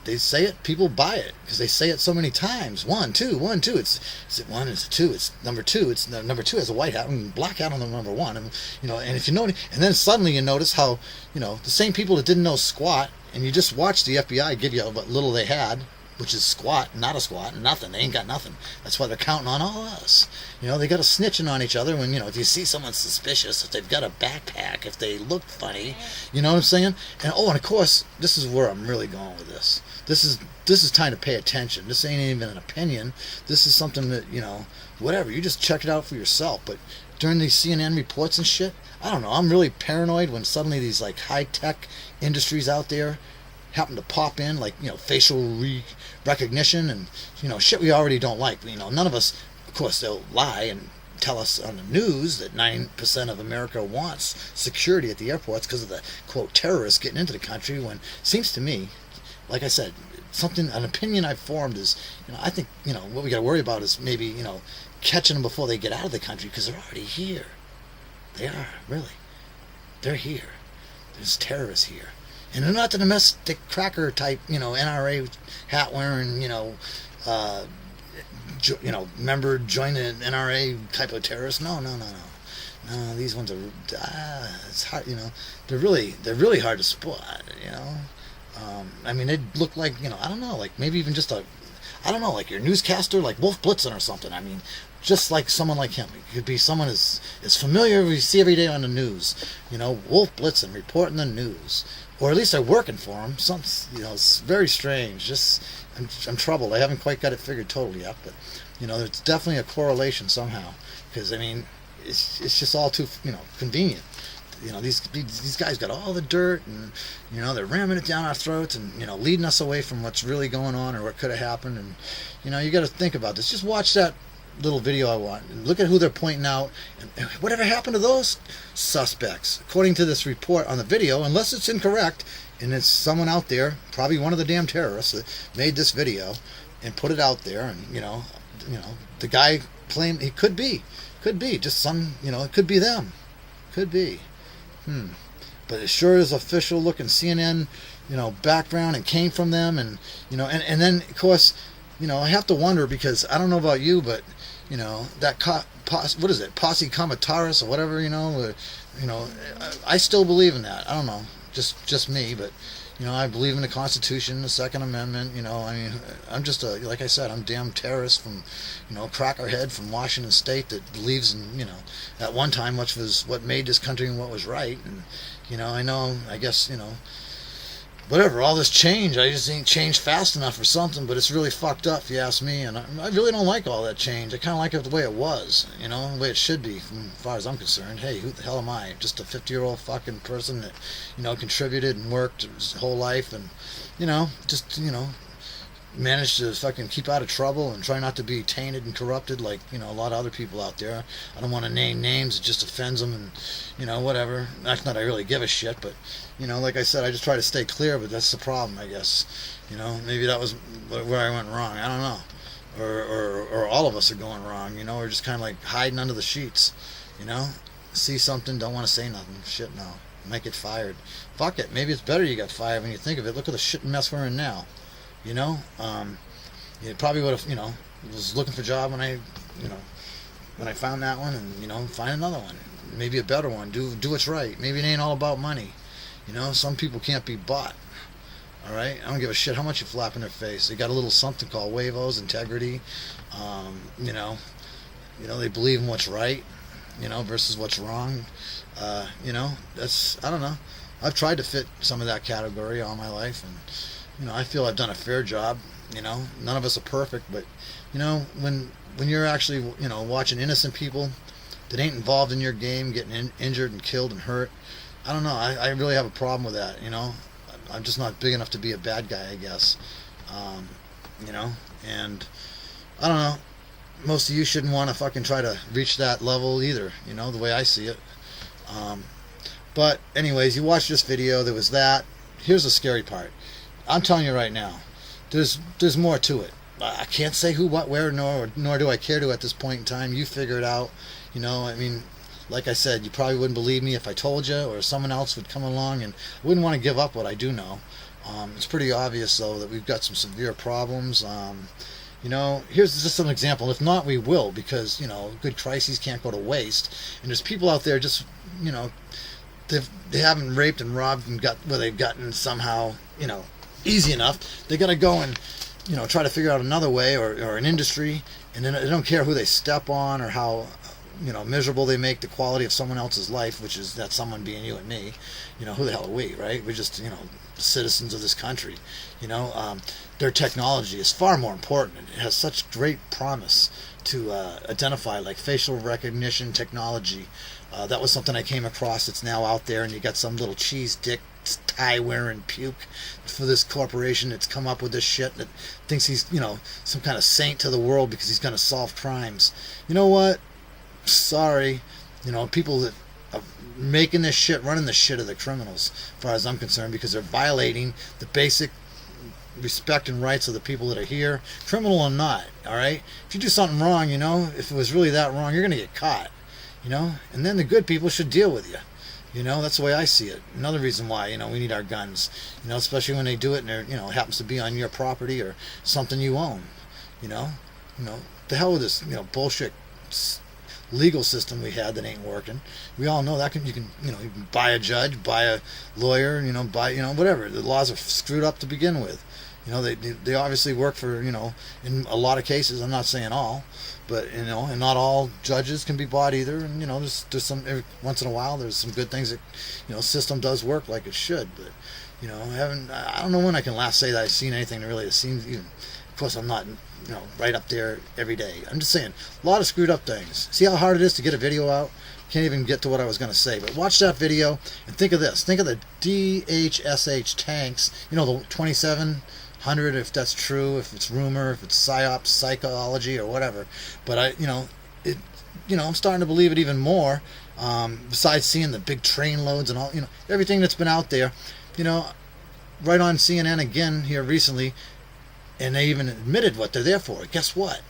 They say it, people buy it because they say it so many times. 1, 2, 1, 2. Is it 1? Is it 2? It's number 2. It's number 2 has a white hat and black hat on the number 1. And if and then suddenly you notice how the same people that didn't know squat, and you just watched the FBI give you what little they had, which is squat, not a squat, nothing. They ain't got nothing. That's why they're counting on all of us. They got a snitching on each other when, if you see someone suspicious, if they've got a backpack, if they look funny, you know what I'm saying? And of course, this is where I'm really going with this. This is time to pay attention. This ain't even an opinion. This is something that, whatever. You just check it out for yourself. But during these CNN reports and shit, I don't know. I'm really paranoid when suddenly these like high-tech industries out there happen to pop in, like facial recognition and shit we already don't like. None of us. Of course, they'll lie and tell us on the news that 9% of America wants security at the airports because of the, quote, terrorists getting into the country, when it seems to me, like I said, an opinion I've formed is, I think, what we got to worry about is maybe, catching them before they get out of the country, because they're already here. They are, really. They're here. There's terrorists here. And they're not the domestic cracker type, NRA hat wearing, member join the NRA type of terrorists. No. No, these ones are, it's hard, they're really hard to spot, they look like, I don't know, like maybe even just like your newscaster, like Wolf Blitzen or something. Just like someone like him. It could be someone as familiar as we see every day on the news. Wolf Blitzen reporting the news. Or at least they're working for him. It's very strange. I'm troubled. I haven't quite got it figured totally yet, but there's definitely a correlation somehow. Because it's just all too convenient. These guys got all the dirt, and they're ramming it down our throats, and leading us away from what's really going on or what could have happened. And you got to think about this. Just watch that little video I want and look at who they're pointing out, and whatever happened to those suspects. According to this report on the video, unless it's incorrect, and it's someone out there, probably one of the damn terrorists that made this video and put it out there, and the guy claimed he could be just some, it could be them, could be. But it sure is official looking CNN, background, and came from them, and and then of course, I have to wonder, because I don't know about you, but that what is it, Posse Comitatus or whatever, I still believe in that. I don't know, just me, but I believe in the Constitution, the Second Amendment. I'm just like I said, I'm a damn terrorist from, crackerhead from Washington State that believes in, at one time, which was what made this country and what was right. And, I guess, whatever, all this change, I just ain't changed fast enough or something, but it's really fucked up, if you ask me. And I really don't like all that change. I kind of like it the way it was, the way it should be, as far as I'm concerned. Hey, who the hell am I? Just a 50-year-old fucking person that, contributed and worked his whole life, and, managed to fucking keep out of trouble and try not to be tainted and corrupted like, a lot of other people out there. I don't want to name names, it just offends them, and, whatever. Not that I really give a shit, but, like I said, I just try to stay clear, but that's the problem, I guess. Maybe that was where I went wrong, I don't know. Or all of us are going wrong, we're just kind of like hiding under the sheets, see something, don't want to say nothing, shit, no, might get fired. Fuck it, maybe it's better you got fired when you think of it. Look at the shit mess we're in now. You probably would have, was looking for a job when I found that one, and, find another one, maybe a better one, do what's right. Maybe it ain't all about money. Some people can't be bought. All right, I don't give a shit how much you flap in their face. They got a little something called huevos, integrity. They believe in what's right, versus what's wrong. That's, I don't know. I've tried to fit some of that category all my life, and I feel I've done a fair job. None of us are perfect, but when you're actually watching innocent people that ain't involved in your game getting injured and killed and hurt, I don't know. I really have a problem with that. I'm just not big enough to be a bad guy, I guess. And I don't know. Most of you shouldn't want to fucking try to reach that level either. The way I see it. But anyways, you watch this video. There was that. Here's the scary part. I'm telling you right now, there's more to it. I can't say who, what, where, nor do I care to at this point in time. You figure it out. Like I said, you probably wouldn't believe me if I told you, or someone else would come along, and I wouldn't want to give up what I do know. It's pretty obvious, though, that we've got some severe problems. Here's just an example. If not, we will, because, good crises can't go to waste. And there's people out there just, they haven't raped and robbed and got where they've gotten somehow, easy enough. They got to go and, try to figure out another way, or an industry, and then they don't care who they step on or how, miserable they make the quality of someone else's life, which is that someone being you and me. Who the hell are we, right? We're just, citizens of this country. Their technology is far more important. It has such great promise to identify, like facial recognition technology. That was something I came across. It's now out there, and you got some little cheese dick tie-wearing puke for this corporation that's come up with this shit that thinks he's, some kind of saint to the world because he's going to solve crimes. You know what? Sorry. People that are making this shit, running the shit, are the criminals, as far as I'm concerned, because they're violating the basic respect and rights of the people that are here, criminal or not, all right? If you do something wrong, if it was really that wrong, you're going to get caught, and then the good people should deal with you. That's the way I see it. Another reason why, we need our guns, especially when they do it and they're, it happens to be on your property or something you own, the hell with this, bullshit legal system we had that ain't working. We all know that you can buy a judge, buy a lawyer, buy, whatever. The laws are screwed up to begin with. They obviously work for, in a lot of cases, I'm not saying all, but, and not all judges can be bought either. And, there's some, every once in a while, there's some good things that, system does work like it should. But, I don't know when I can last say that I've seen anything that really seems even, of course I'm not, right up there every day. I'm just saying, a lot of screwed up things. See how hard it is to get a video out? Can't even get to what I was going to say. But watch that video and think of this. Think of the DHSH tanks, the 2700, if that's true, if it's rumor, if it's psyops, psychology, or whatever. But I'm starting to believe it even more. Besides seeing the big train loads and all, everything that's been out there, right on CNN again here recently, and they even admitted what they're there for. Guess what?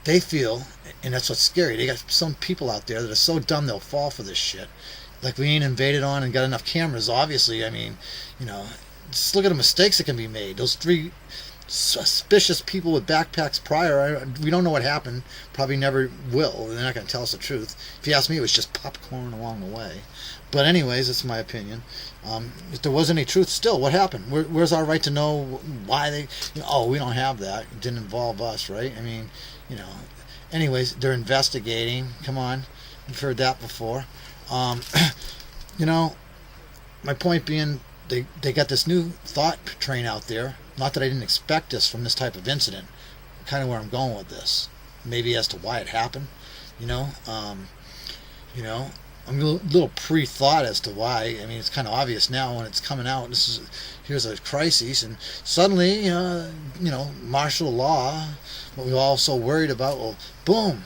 They feel, and that's what's scary, they got some people out there that are so dumb they'll fall for this shit. Like we ain't invaded on and got enough cameras, obviously. I mean, just look at the mistakes that can be made. Those 3 suspicious people with backpacks prior, we don't know what happened. Probably never will. They're not going to tell us the truth. If you ask me, it was just popcorn along the way. But anyways, that's my opinion. If there wasn't any truth, still, what happened? Where's our right to know why they... we don't have that. It didn't involve us, right? I mean, Anyways, they're investigating. Come on. You've heard that before. My point being, they got this new thought train out there. Not that I didn't expect this from this type of incident. Kind of where I'm going with this. Maybe as to why it happened. I'm a little pre-thought as to why. I mean, it's kind of obvious now when it's coming out. Here's a crisis, and suddenly, martial law, what we were all so worried about, well, boom.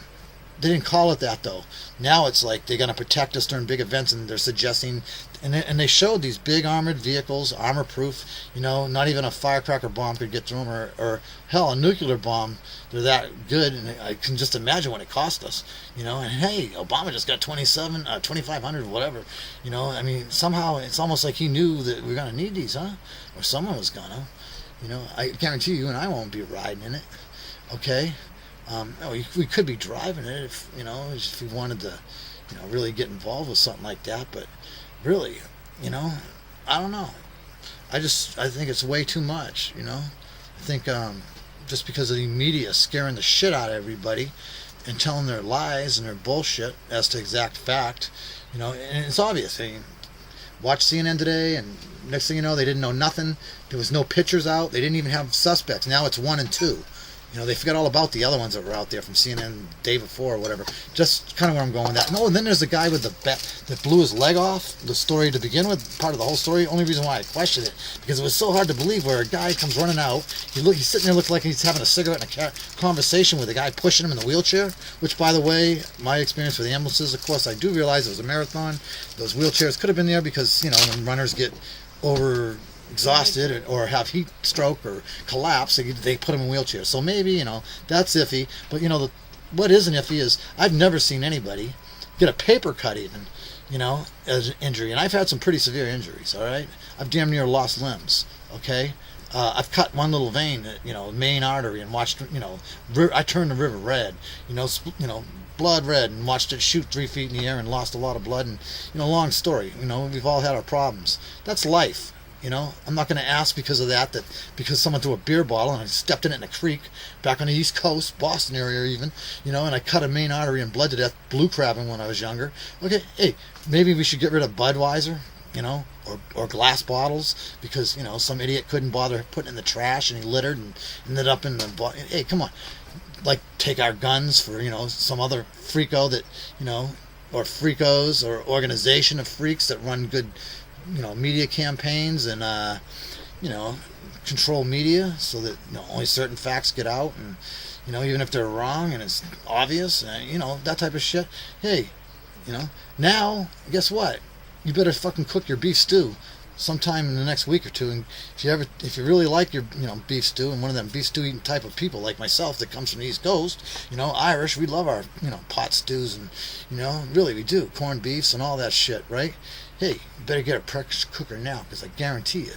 They didn't call it that, though. Now it's like they're going to protect us during big events, and they're suggesting, and they showed these big armored vehicles, armor-proof, not even a firecracker bomb could get through them, or hell, a nuclear bomb. They're that good, and I can just imagine what it cost us, and hey, Obama just got 2,500, whatever, I mean, somehow it's almost like he knew that we are going to need these, huh? Or someone was going to, I guarantee you and I won't be riding in it, okay? We could be driving it if we wanted to, really get involved with something like that. But really, I don't know. I think it's way too much. I think just because of the media scaring the shit out of everybody and telling their lies and their bullshit as to exact fact, and it's obvious. I mean, watch CNN today, and next thing you know, they didn't know nothing. There was no pictures out. They didn't even have suspects. Now it's 1 and 2. They forgot all about the other ones that were out there from CNN the day before or whatever. Just kind of where I'm going with that. No, and then there's the guy with the bat that blew his leg off. The story to begin with, part of the whole story. Only reason why I questioned it, because it was so hard to believe where a guy comes running out. He's sitting there looking like he's having a cigarette and a conversation with a guy pushing him in the wheelchair, which, by the way, my experience with ambulances, of course, I do realize it was a marathon. Those wheelchairs could have been there because, when runners get over exhausted or have heat stroke or collapse, they put them in wheelchairs. So maybe, that's iffy. But, what isn't iffy is I've never seen anybody get a paper cut even, as an injury. And I've had some pretty severe injuries, all right? I've damn near lost limbs, okay? I've cut one little vein, main artery, and watched, I turned the river red, blood red, and watched it shoot 3 feet in the air and lost a lot of blood. And, long story, we've all had our problems. That's life. I'm not going to ask because of that because someone threw a beer bottle and I stepped in it in a creek back on the East Coast, Boston area even, and I cut a main artery and bled to death blue crabbing when I was younger. Okay, hey, maybe we should get rid of Budweiser, or glass bottles because, some idiot couldn't bother putting it in the trash and he littered and ended up in the... Hey, come on. Like, take our guns for, some other freako that, or freakos or organization of freaks that run good media campaigns and control media so that only certain facts get out, and even if they're wrong and it's obvious, that type of shit. Hey, now guess what? You better fucking cook your beef stew sometime in the next week or two. And if you really like your beef stew, and one of them beef stew eating type of people like myself that comes from the East Coast, Irish, we love our pot stews, and really we do, corned beefs and all that shit, right? Hey, you better get a pressure cooker now, because I guarantee you,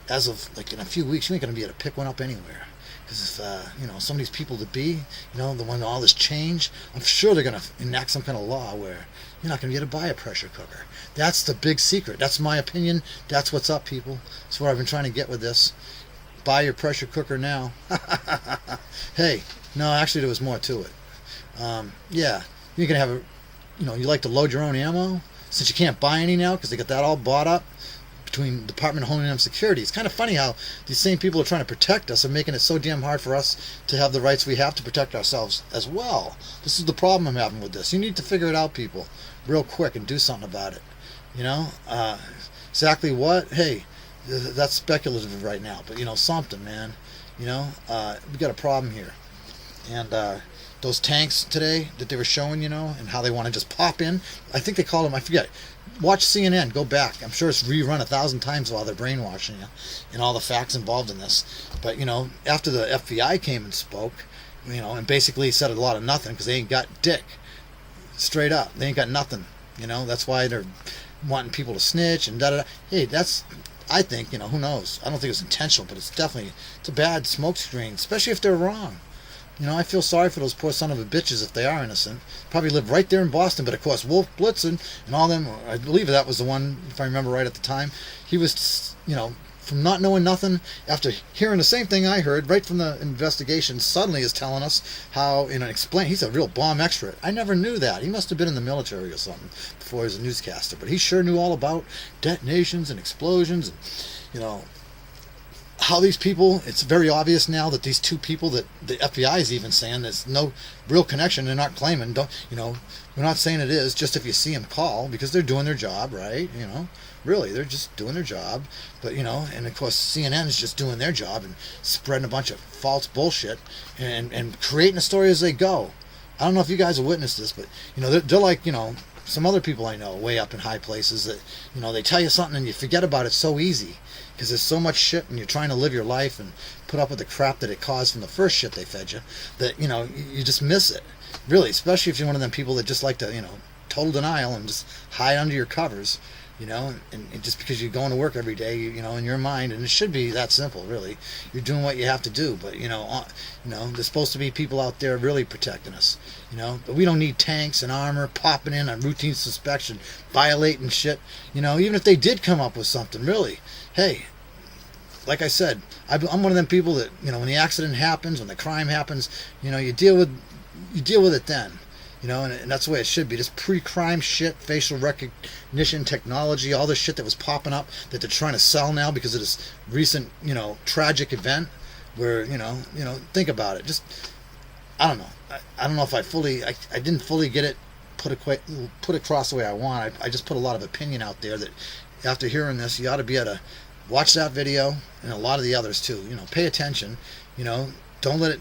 as of in a few weeks, you ain't gonna be able to pick one up anywhere. Because if some of these people that the one all this change, I'm sure they're gonna enact some kind of law where you're not gonna be able to buy a pressure cooker. That's the big secret. That's my opinion. That's what's up, people. That's what I've been trying to get with this. Buy your pressure cooker now. Hey, no, actually there was more to it. Yeah, you can have you like to load your own ammo, since you can't buy any now because they got that all bought up between Department of Homeland Security. It's kind of funny how these same people are trying to protect us and making it so damn hard for us to have the rights we have to protect ourselves as well. This is the problem I'm having with this. You need to figure it out, people, real quick, and do something about it. Exactly what? Hey, that's speculative right now, but something, man. We got a problem here. And those tanks today that they were showing, and how they want to just pop in. I think they call them, I forget. Watch CNN, go back. I'm sure it's rerun 1,000 times while they're brainwashing you and all the facts involved in this. But, after the FBI came and spoke, and basically said a lot of nothing because they ain't got dick. Straight up. They ain't got nothing. That's why they're wanting people to snitch and da-da-da. Hey, I think, who knows? I don't think it's intentional, but it's a bad smoke screen, especially if they're wrong. I feel sorry for those poor son of a bitches if they are innocent. Probably live right there in Boston, but of course Wolf Blitzen and all them, I believe that was the one, if I remember right at the time, he was, from not knowing nothing, after hearing the same thing I heard right from the investigation, suddenly is telling us how, he's a real bomb expert. I never knew that. He must have been in the military or something before he was a newscaster, but he sure knew all about detonations and explosions and, how these people, it's very obvious now that these two people that the FBI is even saying there's no real connection, they're not claiming, we're not saying it is, just if you see them call, because they're doing their job, right? Really, they're just doing their job. But, and of course CNN is just doing their job and spreading a bunch of false bullshit and creating a story as they go. I don't know if you guys have witnessed this, but, they're like, some other people I know way up in high places that, they tell you something and you forget about it so easy. Because there's so much shit and you're trying to live your life and put up with the crap that it caused from the first shit they fed you, that, you just miss it. Really, especially if you're one of them people that just like to, total denial and just hide under your covers, and just because you're going to work every day, in your mind, and it should be that simple, really. You're doing what you have to do, but, there's supposed to be people out there really protecting us, but we don't need tanks and armor popping in on routine suspicion, violating shit, even if they did come up with something, really. Hey, like I said, I'm one of them people that, when the accident happens, when the crime happens, you deal with it then. And that's the way it should be. This pre-crime shit, facial recognition technology, all this shit that was popping up that they're trying to sell now because of this recent, tragic event where, think about it. Just, I don't know. I don't know if I didn't fully get it put across the way I want. I just put a lot of opinion out there that after hearing this, you ought to be able to watch that video and a lot of the others too. Pay attention. Don't let it.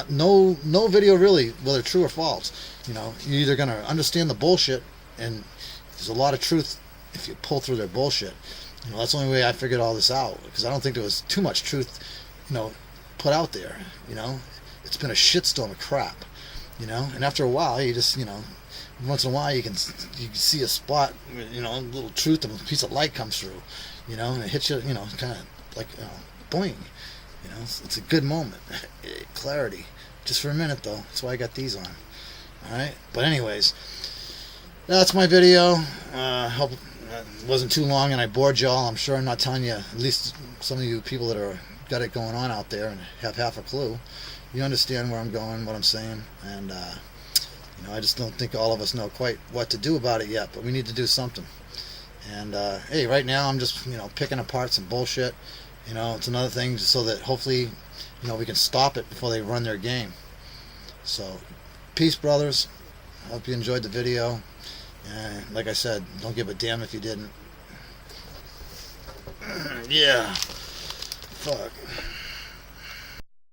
No video really, whether true or false. You're either gonna understand the bullshit, and there's a lot of truth if you pull through their bullshit. That's the only way I figured all this out, because I don't think there was too much truth, put out there. It's been a shitstorm of crap. And after a while, you just once in a while you can see a spot, a little truth, and a piece of light comes through, and it hits you, kind of like boing. It's a good moment. Clarity. Just for a minute, though. That's why I got these on. Alright? But anyways, that's my video. Hope it wasn't too long and I bored y'all. I'm sure I'm not telling you, at least some of you people that are got it going on out there and have half a clue. You understand where I'm going, what I'm saying. And, I just don't think all of us know quite what to do about it yet. But we need to do something. And, hey, right now I'm just, picking apart some bullshit. It's another thing so that hopefully, we can stop it before they run their game. So, peace, brothers. I hope you enjoyed the video. And like I said, don't give a damn if you didn't. Yeah. Fuck.